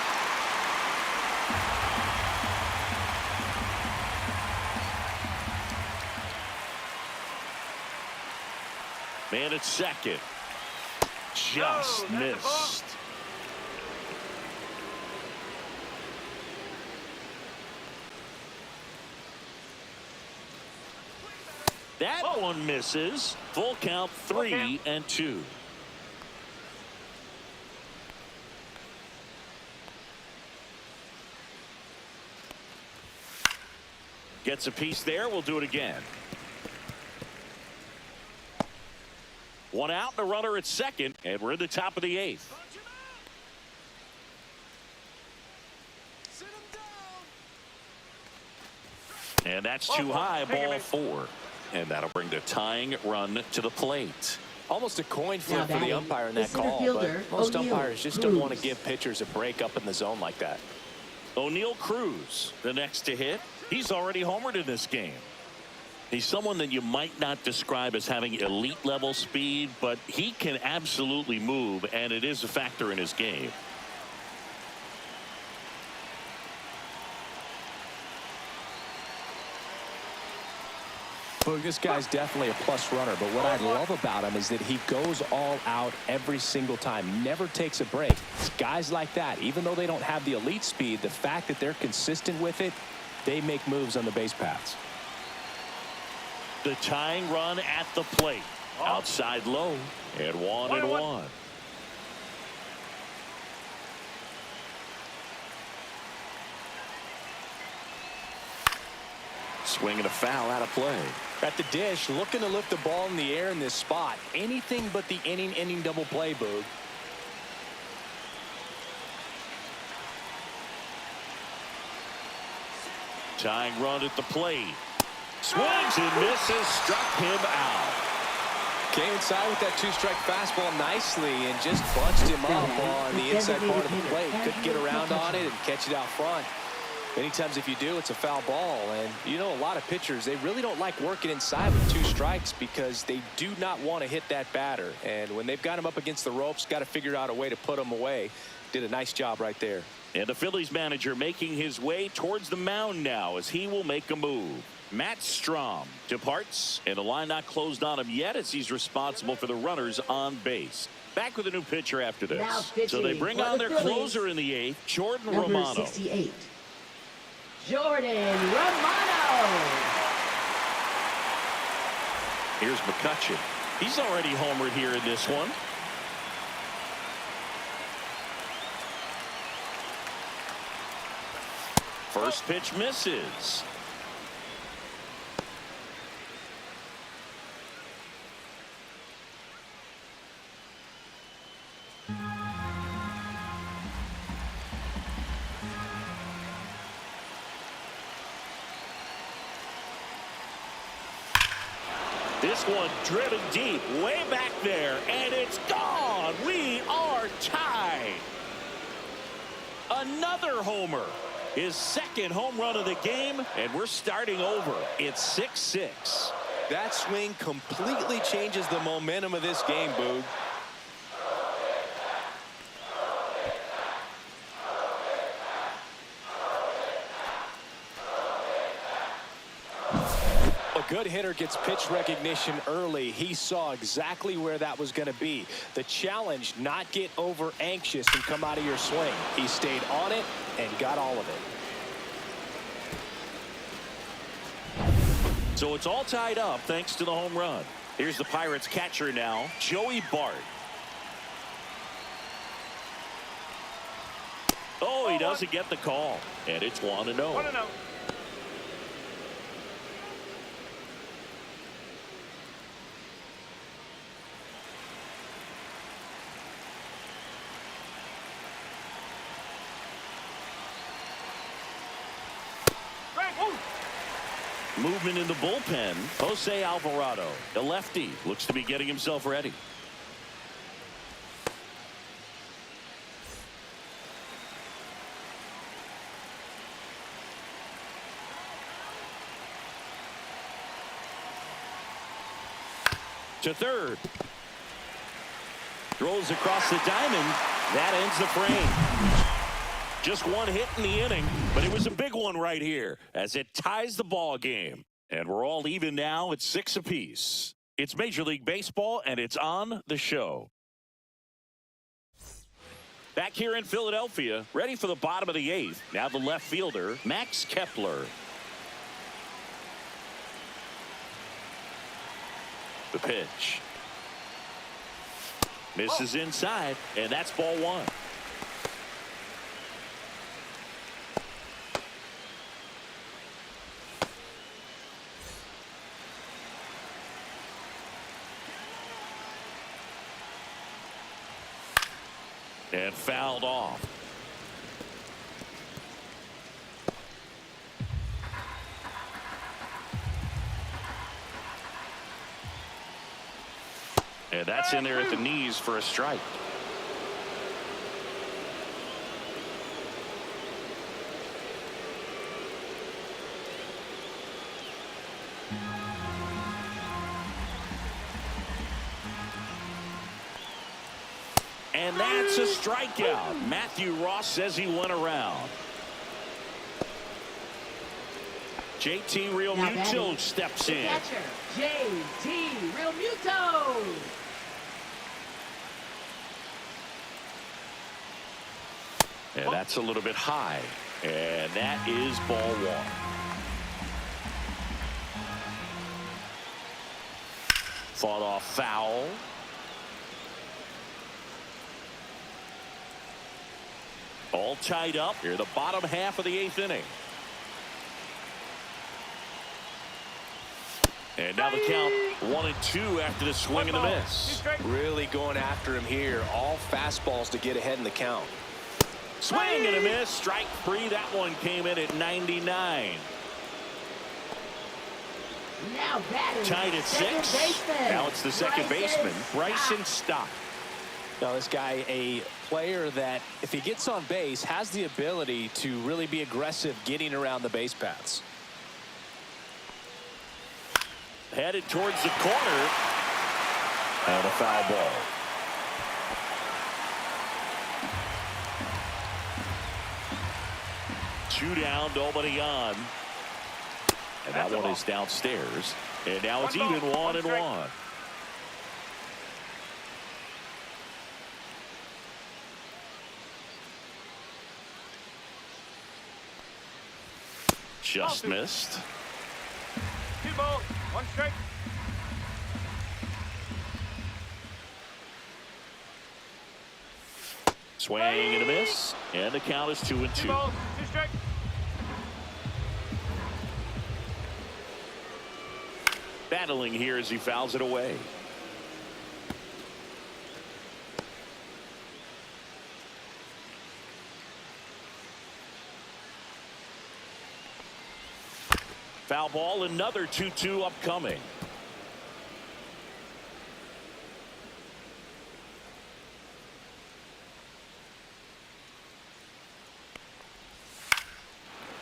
Man at second. Just missed. That one misses. Full count, 3-2. Gets a piece there. We'll do it again. One out and a runner at second, and we're in the top of the 8th. And that's too high, ball 4. And that'll bring the tying run to the plate. Almost a coin flip for the umpire in that call, but most umpires just don't want to give pitchers a break up in the zone like that. O'Neill Cruz, the next to hit. He's already homered in this game. He's someone that you might not describe as having elite level speed, but he can absolutely move, and it is a factor in his game. Boog, this guy's definitely a plus runner, but what I love about him is that he goes all out every single time, never takes a break. It's guys like that, even though they don't have the elite speed, the fact that they're consistent with it, they make moves on the base paths. The tying run at the plate. Outside low. And 1-1. Swinging a foul out of play. At the dish, looking to lift the ball in the air in this spot. Anything but the inning double play, Boog. Tying run at the plate. Swings and misses. Struck him out. Came inside with that 2-strike fastball nicely and just bunched him up on the inside part of the plate. Couldn't get around on it and catch it out front. Many times if you do, it's a foul ball. And you know, a lot of pitchers, they really don't like working inside with 2 strikes because they do not want to hit that batter. And when they've got him up against the ropes, got to figure out a way to put him away. Did a nice job right there. And the Phillies manager making his way towards the mound now as he will make a move. Matt Strom departs, and the line not closed on him yet as he's responsible for the runners on base. Back with a new pitcher after this. So they bring on their closer in the 8th, Jordan Romano. 68. Jordan Romano. Here's McCutcheon. He's already homered here in this one. First pitch misses. This one driven deep, way back there, and it's gone. We are tied. Another homer. His second home run of the game, and we're starting over. It's 6-6. That swing completely changes the momentum of this game, Boog. A good hitter gets pitch recognition early. He saw exactly where that was going to be. The challenge, not get over anxious and come out of your swing. He stayed on it and got all of it. So it's all tied up thanks to the home run. Here's the Pirates catcher now, Joey Bart. Oh, he doesn't get the call, and it's 1-0. 1-0. Movement in the bullpen. Jose Alvarado, the lefty, looks to be getting himself ready. To third. Throws across the diamond. That ends the frame. Just one hit in the inning, but it was a big one right here as it ties the ball game. And we're all even now at 6 apiece. It's Major League Baseball, and it's on the show. Back here in Philadelphia, ready for the bottom of the 8th. Now the left fielder, Max Kepler. The pitch. Misses inside, and that's ball one. And fouled off. And that's in there at the knees for a strike. And that's a strikeout. Matthew Ross says he went around. JT Realmuto steps in. Catcher, JT Realmuto. And that's a little bit high. And that is ball one. Fought off foul. All tied up here, the bottom half of the 8th inning. And now the count 1-2 after the swing and the miss. Really going after him here. All fastballs to get ahead in the count. Swing and a miss. Strike three. That one came in at 99. Now batting. Tied at 6. Now it's the second baseman, Bryson Stott. Now this guy, a player that if he gets on base has the ability to really be aggressive getting around the base paths. Headed towards the corner. And a foul ball. Two down, nobody on. And that one is downstairs. And now it's even 1-1. Just missed. 2 balls, 1 strike. Swing and a miss. And the count is 2-2. 2 balls, 2 strikes. Battling here as he fouls it away. Foul ball, another 2-2 upcoming.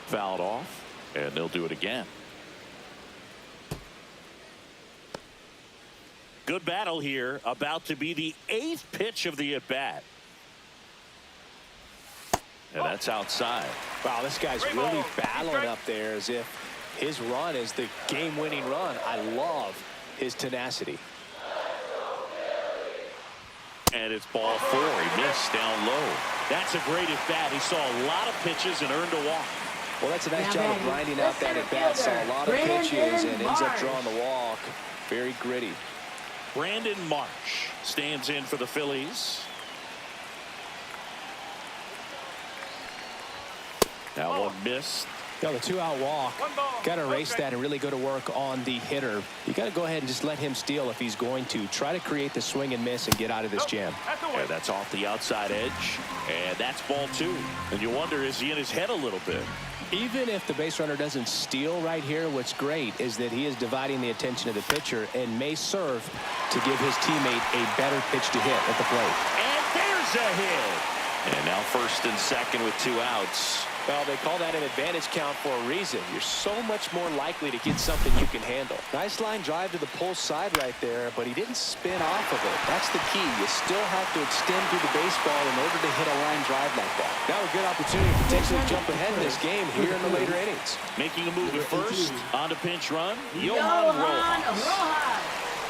Fouled off, and they'll do it again. Good battle here, about to be the 8th pitch of the at-bat. And that's outside. Wow, this guy's really battling up there as if his run is the game-winning run. I love his tenacity. And it's ball 4. He missed down low. That's a great at-bat. He saw a lot of pitches and earned a walk. Well, that's a nice job of grinding out that at-bat. Saw a lot of pitches and ends up drawing the walk. Very gritty. Brandon Marsh stands in for the Phillies. That one missed. The 2-out walk. Got to erase that and really go to work on the hitter. You got to go ahead and just let him steal if he's going to. Try to create the swing and miss and get out of this jam. And that's off the outside edge. And that's ball 2. And you wonder, is he in his head a little bit? Even if the base runner doesn't steal right here, what's great is that he is dividing the attention of the pitcher and may serve to give his teammate a better pitch to hit at the plate. And there's a hit. And now first and second with 2 outs. Well, they call that an advantage count for a reason. You're so much more likely to get something you can handle. Nice line drive to the pull side right there, but he didn't spin off of it. That's the key. You still have to extend through the baseball in order to hit a line drive like that. Now a good opportunity to potentially jump ahead in this game here in the later innings. Making a move at first on the pinch run, Johan Rojas.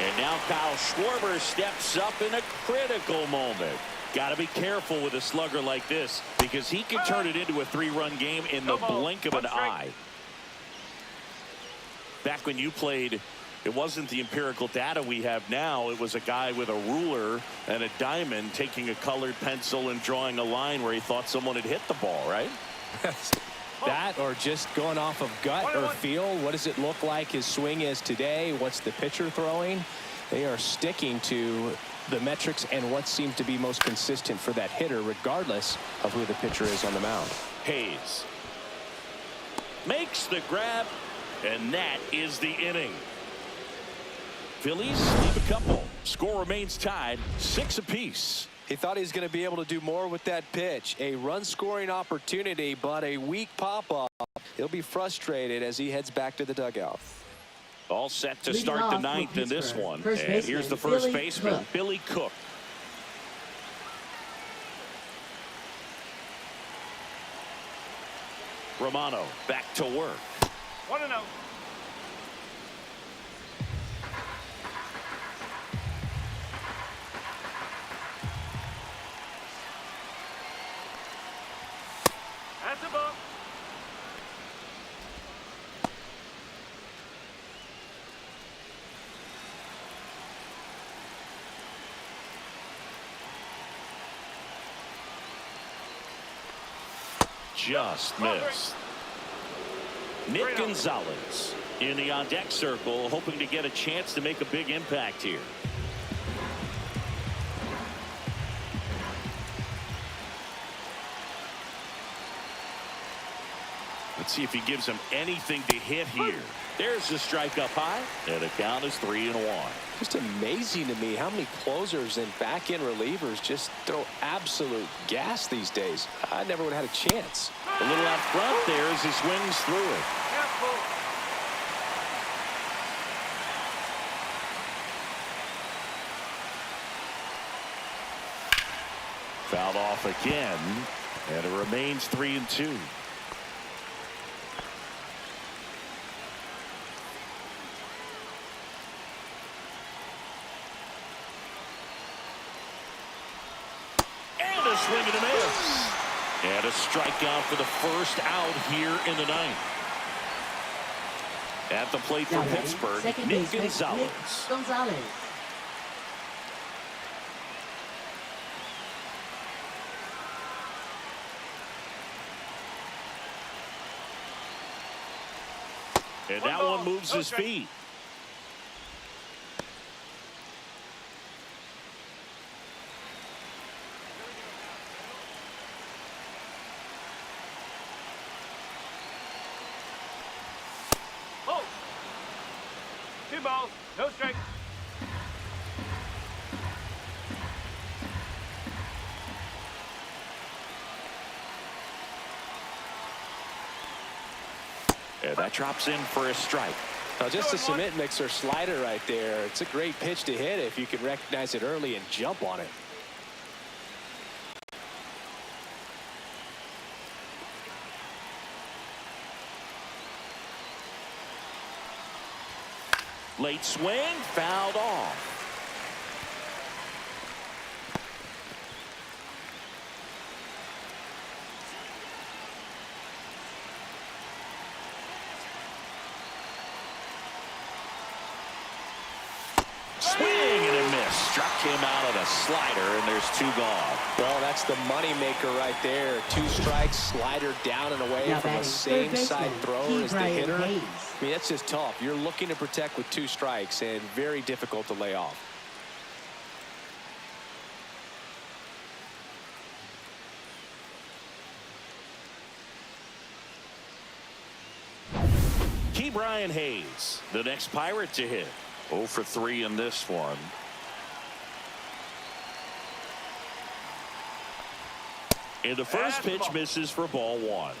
And now Kyle Schwarber steps up in a critical moment. Got to be careful with a slugger like this because he can turn it into a 3-run game in the blink of an eye. Back when you played It wasn't the empirical data we have now. It was a guy with a ruler and a diamond taking a colored pencil and drawing a line where he thought someone had hit the ball, right? That or just going off of gut or feel. What does it look like his swing is today? What's the pitcher throwing? They are sticking to the metrics and what seems to be most consistent for that hitter, regardless of who the pitcher is on the mound. Hayes makes the grab, and that is the inning. Phillies leave a couple. Score remains tied 6 apiece. He thought he was going to be able to do more with that pitch. A run-scoring opportunity, but a weak pop-up. He'll be frustrated as he heads back to the dugout. All set to start the ninth in this one. And here's the first baseman, Billy Cook. Romano back to work. 1-0. That's a ball. Just missed. Nick Gonzalez in the on-deck circle, hoping to get a chance to make a big impact here. Let's see if he gives him anything to hit here. There's the strike up high, and the count is 3-1. Just amazing to me how many closers and back-end relievers just throw absolute gas these days. I never would have had a chance. A little out front there as he swings through it. Fouled off again, and it remains 3-2. Swing and a miss. And a strikeout for the first out here in the ninth. At the plate for Pittsburgh, Nick Gonzalez. And that one moves his feet. Two balls, no strikes. And that drops in for a strike. Now just a cement mixer slider right there. It's a great pitch to hit if you can recognize it early and jump on it. Late swing, fouled off. Swing and a miss. Struck him out on a slider, and there's 2 gone. Well, that's the money maker right there. 2 strikes, slider down and away from the same side thrower as the hitter. I mean, that's just tough. You're looking to protect with 2 strikes and very difficult to lay off. Brian Hayes, the next Pirate to hit. 0 for 3 in this one. And the first pitch misses for ball 1.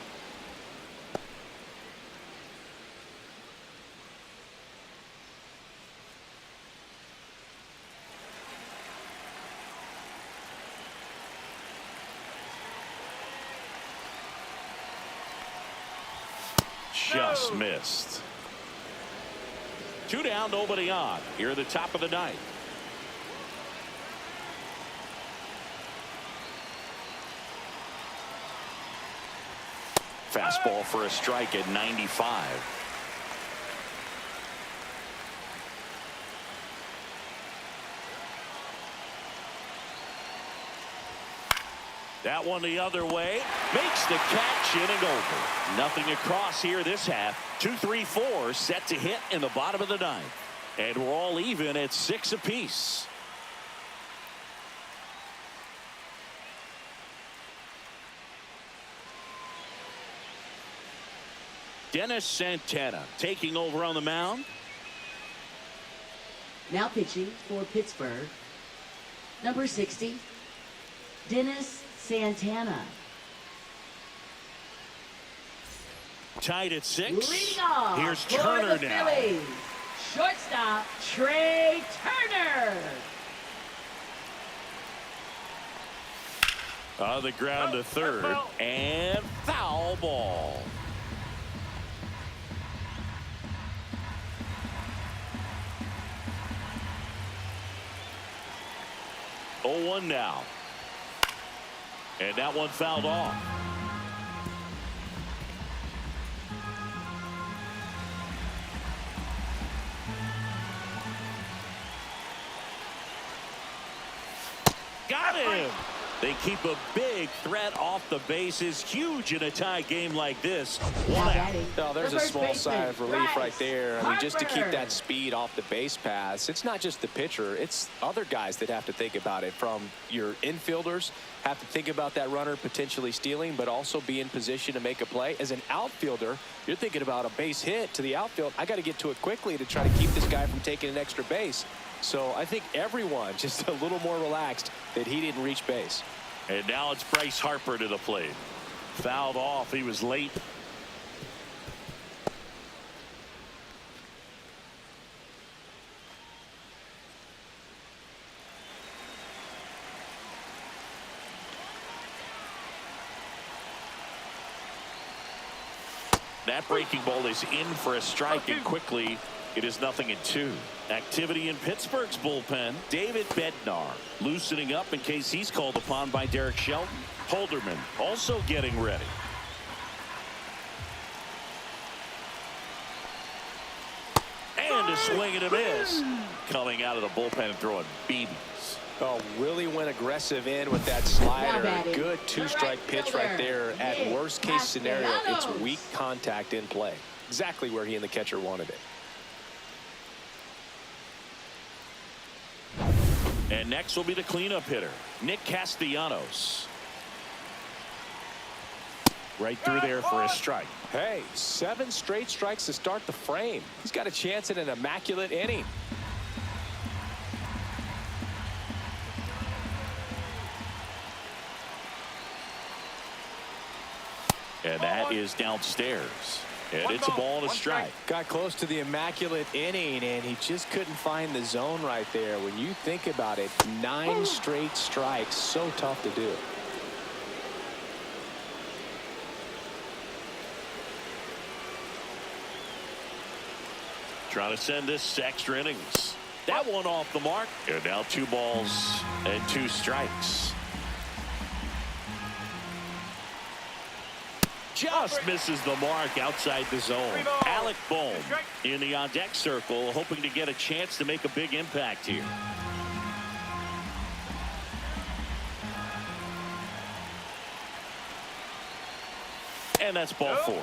Just missed. 2 down, nobody on. Here at the top of the ninth. Fastball for a strike at 95. That one the other way. Makes the catch, inning over. Nothing across here this half. 2-3-4 set to hit in the bottom of the ninth. And we're all even at 6 apiece. Dennis Santana taking over on the mound. Now pitching for Pittsburgh, number 60, Dennis Santana. Tied at 6. Leading off Here's for Turner the now. Phillies, shortstop Trey Turner. On the ground to third. And foul ball. Oh, 1 now. And that one fouled off. Got him. They keep a big threat off the bases. Huge in a tie game like this. 1 out. Oh, there's a small sigh of relief right there. I mean, just to keep that speed off the base paths. It's not just the pitcher. It's other guys that have to think about it. From your infielders have to think about that runner potentially stealing, but also be in position to make a play. As an outfielder, you're thinking about a base hit to the outfield. I got to get to it quickly to try to keep this guy from taking an extra base. So I think everyone just a little more relaxed that he didn't reach base. And now it's Bryce Harper to the plate. Fouled off. He was late. That breaking ball is in for a strike, and quickly it is 0-2. Activity in Pittsburgh's bullpen. David Bednar loosening up in case he's called upon by Derek Shelton. Holderman also getting ready. And a swing and a miss. Coming out of the bullpen and throwing BBs. Oh, really went aggressive in with that slider. Good two-strike pitch right there. At worst case scenario, it's weak contact in play. Exactly where he and the catcher wanted it. And next will be the cleanup hitter, Nick Castellanos. Right through there for a strike. Hey, 7 straight strikes to start the frame. He's got a chance at an immaculate inning. And that is downstairs. And it's a ball and a strike. Got close to the immaculate inning, and he just couldn't find the zone right there. When you think about it, 9 straight strikes, so tough to do. Trying to send this to extra innings. That one off the mark. And now 2 balls and 2 strikes. Just misses the mark outside the zone. Alec Bohm in the on-deck circle, hoping to get a chance to make a big impact here. And that's ball 4.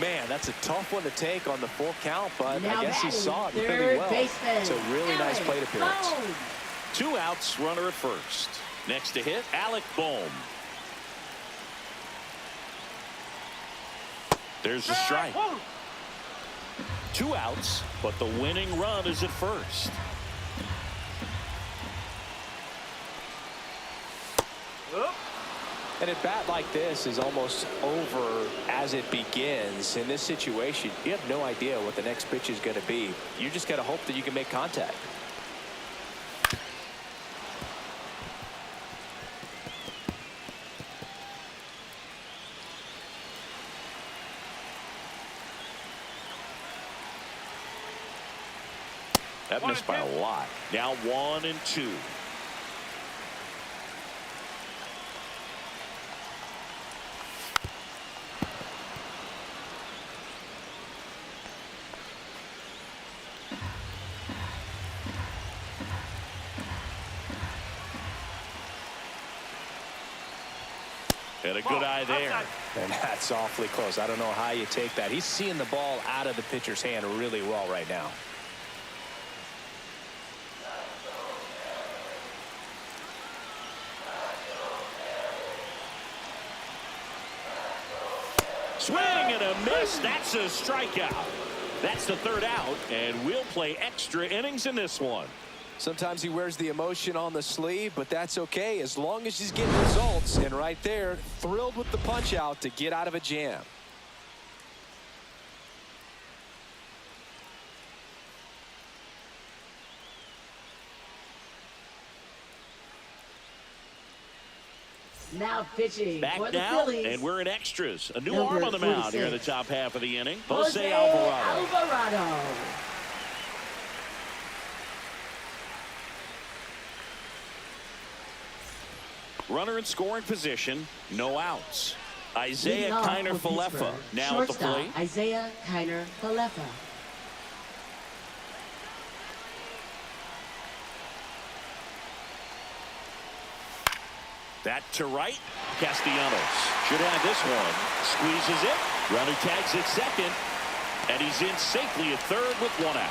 Man, that's a tough one to take on the full count, but Now I guess he saw it really third well. baseman, It's a really nice Alec plate appearance. Bohm. 2 outs, runner at first. Next to hit, Alec Bohm. There's a strike. 2 outs, but the winning run is at first. And a bat like this is almost over as it begins. In this situation, you have no idea what the next pitch is going to be. You just got to hope that you can make contact. That missed by a lot. Now 1-2. And a good eye there. Outside. And that's awfully close. I don't know how you take that. He's seeing the ball out of the pitcher's hand really well right now. Swing and a miss. That's a strikeout. That's the third out, and we'll play extra innings in this one. Sometimes he wears the emotion on the sleeve, but that's okay as long as he's getting results. And right there, thrilled with the punch out to get out of a jam. Now pitching Back for the now, Phillies. and we're in extras. A new Number arm on the mound here in the 46. top half of the inning. Jose Alvarado. Runner in scoring position, no outs. Isaiah Leading off Kiner for Falefa Pittsburgh, now at the shortstop, plate. Isaiah Kiner Falefa. That to right. Castellanos should have this one. Squeezes it. Runner tags at second. And he's in safely at third with one out.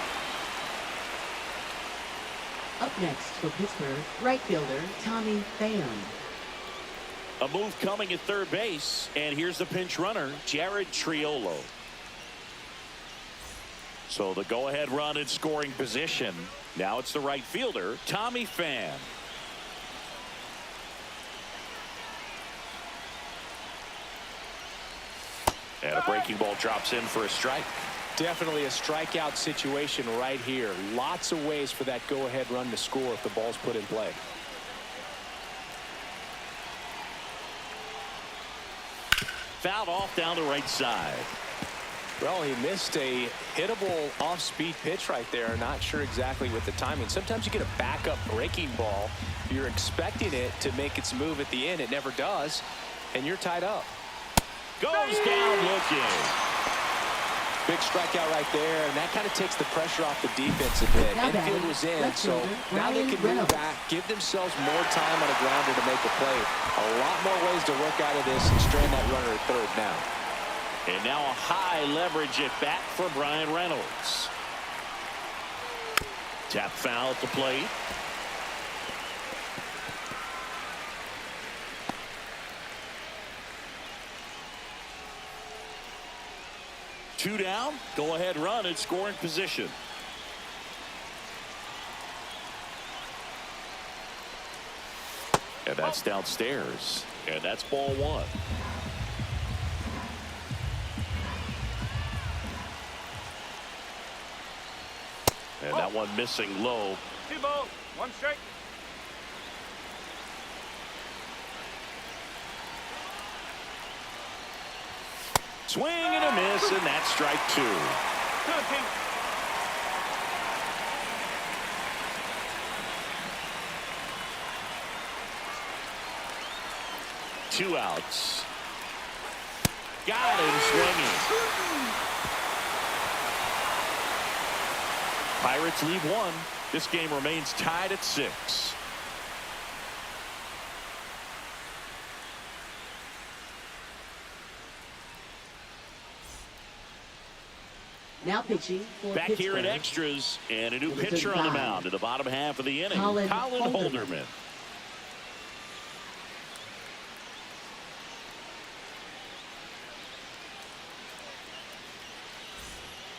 Up next for Pittsburgh, right fielder Tommy Pham. A move coming at third base. And here's the pinch runner, Jared Triolo. So the go-ahead run in scoring position. Now it's the right fielder, Tommy Pham. And a breaking ball drops in for a strike. Definitely a strikeout situation right here. Lots of ways for that go-ahead run to score if the ball's put in play. Fouled off down the right side. Well, he missed a hittable off-speed pitch right there. Not sure exactly with the timing. Sometimes you get a backup breaking ball. You're expecting it to make its move at the end. It never does, and you're tied up. Goes down looking. Big strikeout right there, and that kind of takes the pressure off the defense a bit. Now Infield batting, was in, left so fielder, now they Ryan can move Reynolds. back, give themselves more time on a grounder to make a play. A lot more ways to work out of this and strand that runner at third now. And now a high leverage at bat for Brian Reynolds. Tap foul at the plate. Two down. Go ahead run in scoring position. And that's downstairs. And that's ball one. And that one missing low. 2 balls, 1 strike. Swing and a miss, and that's strike 2. 2-2. Two outs. Got him swinging. Pirates lead 1. This game remains tied at 6. Now pitching for Back Pittsburgh. here in extras, and a new Number pitcher on the 35. mound in the bottom half of the inning. Colin Holderman. Holderman.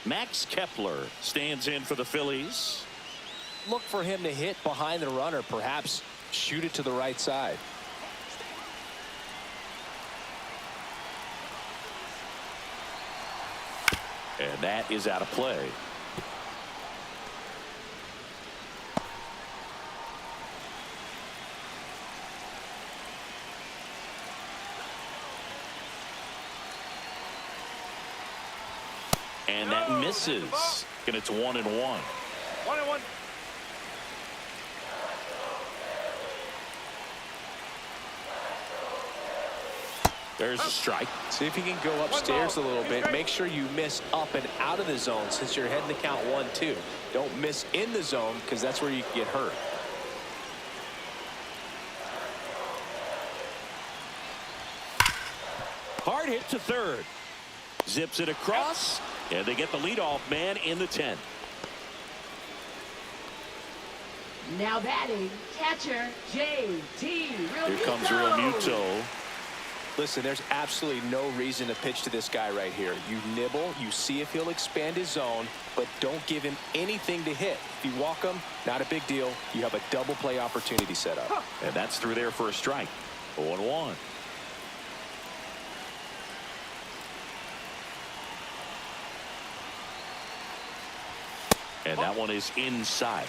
Max Kepler stands in for the Phillies. Look for him to hit behind the runner, perhaps shoot it to the right side. And that is out of play. And that misses. And it's 1-1. 1-1. There's a strike. See if you can go upstairs a little bit. Make sure you miss up and out of the zone since you're heading to count 1-2. Don't miss in the zone because that's where you can get hurt. Hard hit to third. Zips it across, and they get the leadoff man in the 10th. Now batting, catcher J.T. Here comes Realmuto. Listen, there's absolutely no reason to pitch to this guy right here. You nibble, you see if he'll expand his zone, but don't give him anything to hit. If you walk him, not a big deal. You have a double play opportunity set up. And that's through there for a strike. 0-1. And that one is inside.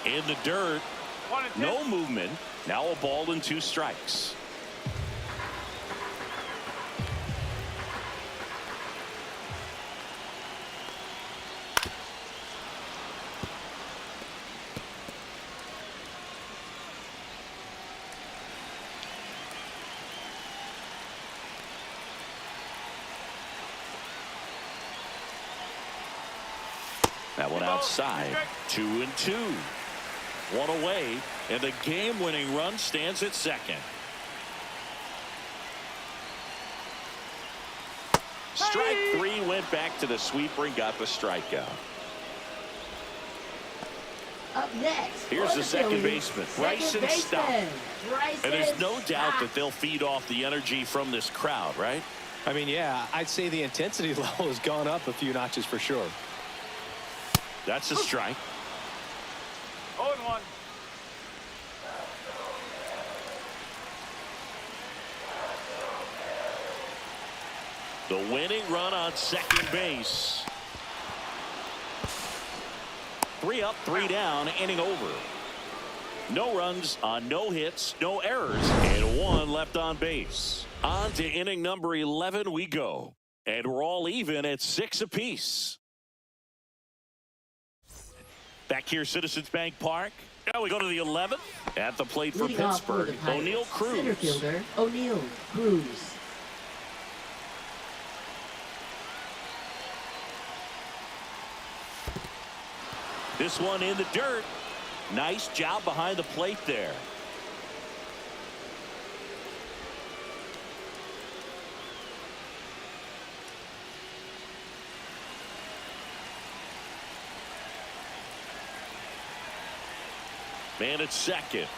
In the dirt. No movement. Now a ball and 2 strikes. That one outside. 2-2. One away, and the game-winning run stands at second. Strike 3 went back to the sweeper and got the strikeout. Up next, here's the second baseman, Bryson Stott. And there's no doubt that they'll feed off the energy from this crowd, right? I mean, yeah, I'd say the intensity level has gone up a few notches for sure. That's a strike. 0-1. The winning run on second base. 3 up, 3 down, inning over. No runs on no hits, no errors, and 1 left on base. On to inning number 11 we go. And we're all even at 6 apiece. Back here, Citizens Bank Park. Now we go to the 11th. At the plate for Leading off for Pittsburgh, the Pirates, O'Neal Cruz. center fielder O'Neal Cruz. This one in the dirt. Nice job behind the plate there. Man at second.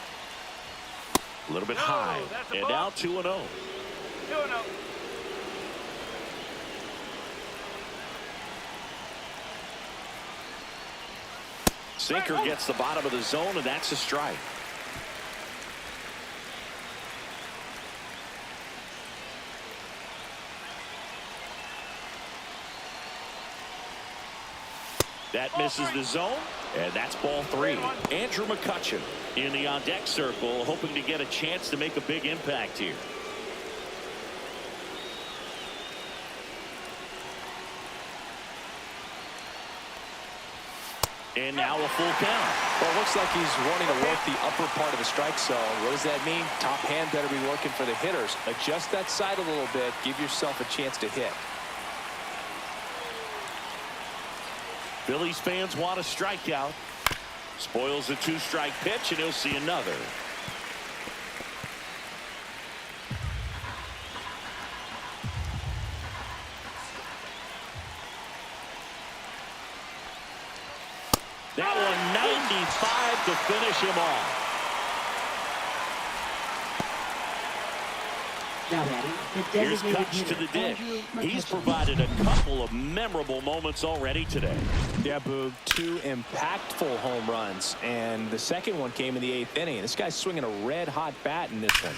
A little bit high. that's a And ball. now 2-0. 2-0. Sinker gets the bottom of the zone, and that's a strike. That misses the zone, and that's ball 3. Andrew McCutchen in the on-deck circle, hoping to get a chance to make a big impact here. And now a full count. Well, it looks like he's wanting to work the upper part of the strike zone. What does that mean? Top hand better be working for the hitters. Adjust that side a little bit. Give yourself a chance to hit. Phillies fans want a strikeout. Spoils the 2-strike pitch, and he'll see another. That one 95 to finish him off. Now batting, the Here's designated Kutch to the hitter, dish. Andrew He's McCutchen. provided a couple of memorable moments already today. Yeah, Boog, 2 impactful home runs, and the second one came in the 8th inning. This guy's swinging a red-hot bat in this one.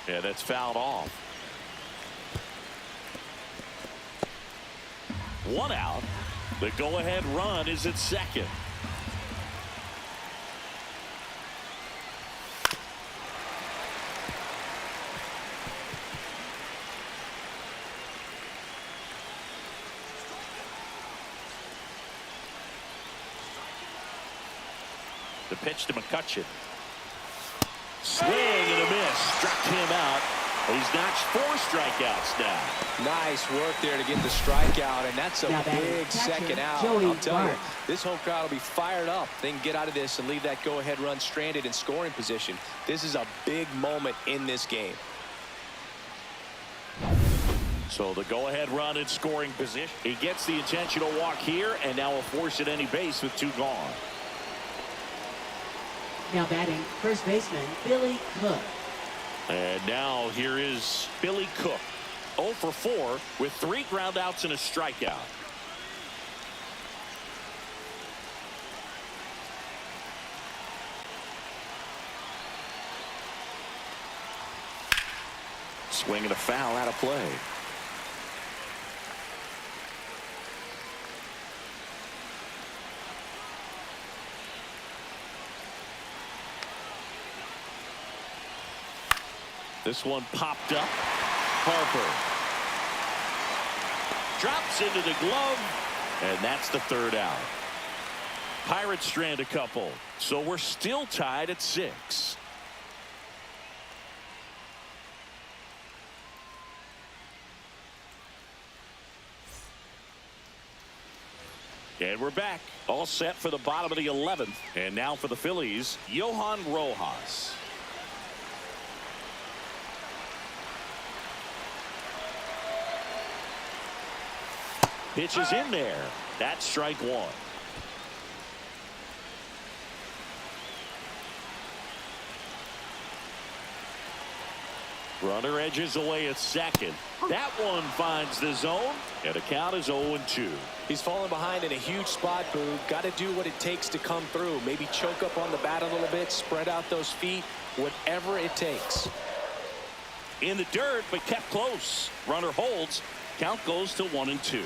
Yeah, that's fouled off. 1 out. The go-ahead run is at second. The pitch to McCutcheon. Swing and a miss. Struck him out. He's notched 4 strikeouts now. Nice work there to get the strikeout, and that's a big second out. I'll tell you, this home crowd will be fired up. They can get out of this and leave that go-ahead run stranded in scoring position. This is a big moment in this game. So the go-ahead run in scoring position. He gets the intentional walk here, and now will force at any base with 2 gone. Now batting, first baseman, Billy Cook. And now here is Billy Cook. 0 for 4 with 3 groundouts and a strikeout. Swing and a foul out of play. This one popped up. Harper drops into the glove, and that's the 3rd out. Pirates strand a couple, so we're still tied at 6. And we're back, all set for the bottom of the 11th. And now for the Phillies, Johan Rojas. Pitch is in there. That's strike 1. Runner edges away at second. That one finds the zone, and the count is 0-2. He's falling behind in a huge spot, Boog. Got to do what it takes to come through. Maybe choke up on the bat a little bit, spread out those feet, whatever it takes. In the dirt, but kept close. Runner holds. Count goes to 1-2.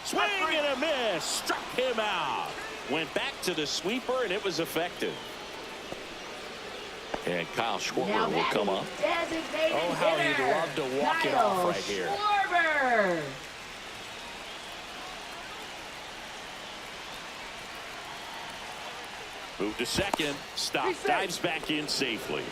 Swing and a miss. Struck him out. Went back to the sweeper, and it was effective. And Kyle Schwarber will come up. Oh, how he'd love to walk it off right here. Schwarber. Move to second. Stop. Dives back in safely.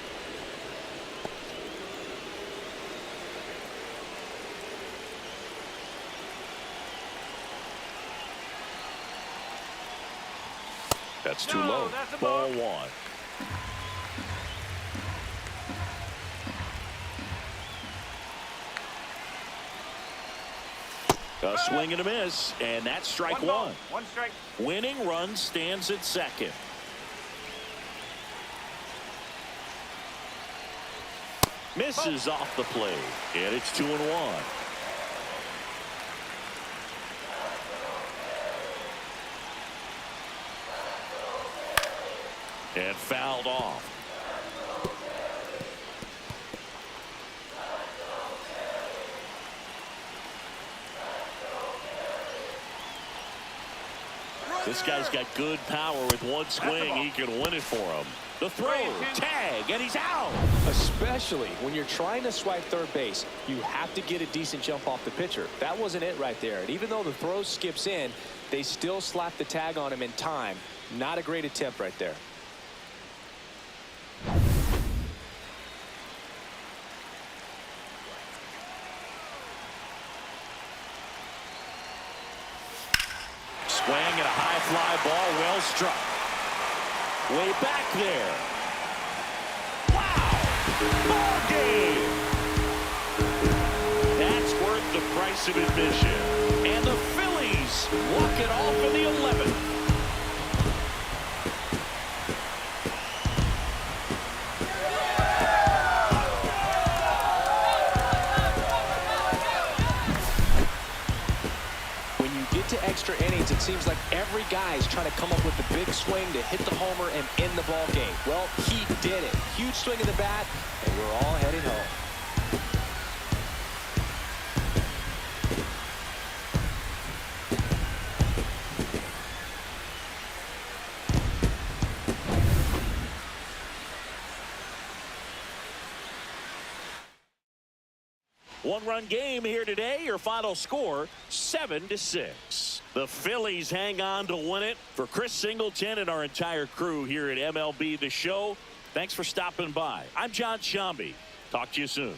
That's too low. Ball 1. A swing and a miss, and that's strike 1. 1 strike. Winning run stands at second. Misses off the plate, and it's 2-1. And fouled off. This guy's got good power. With one swing, he can win it for him. The throw, tag, and he's out. Especially when you're trying to swipe third base, you have to get a decent jump off the pitcher. That wasn't it right there. And even though the throw skips in, they still slap the tag on him in time. Not a great attempt right there. Swing and a high fly ball, well struck. Way back there. Wow! Ball game! That's worth the price of admission. And the Phillies walk it off in the 11th. Extra innings, it seems like every guy is trying to come up with the big swing to hit the homer and end the ball game. Well, he did it. Huge swing in the bat, and we're all heading home. One-run game here today. Your final score, 7-6. The Phillies hang on to win it. For Chris Singleton and our entire crew here at MLB The Show, thanks for stopping by. I'm John Shambi. Talk to you soon.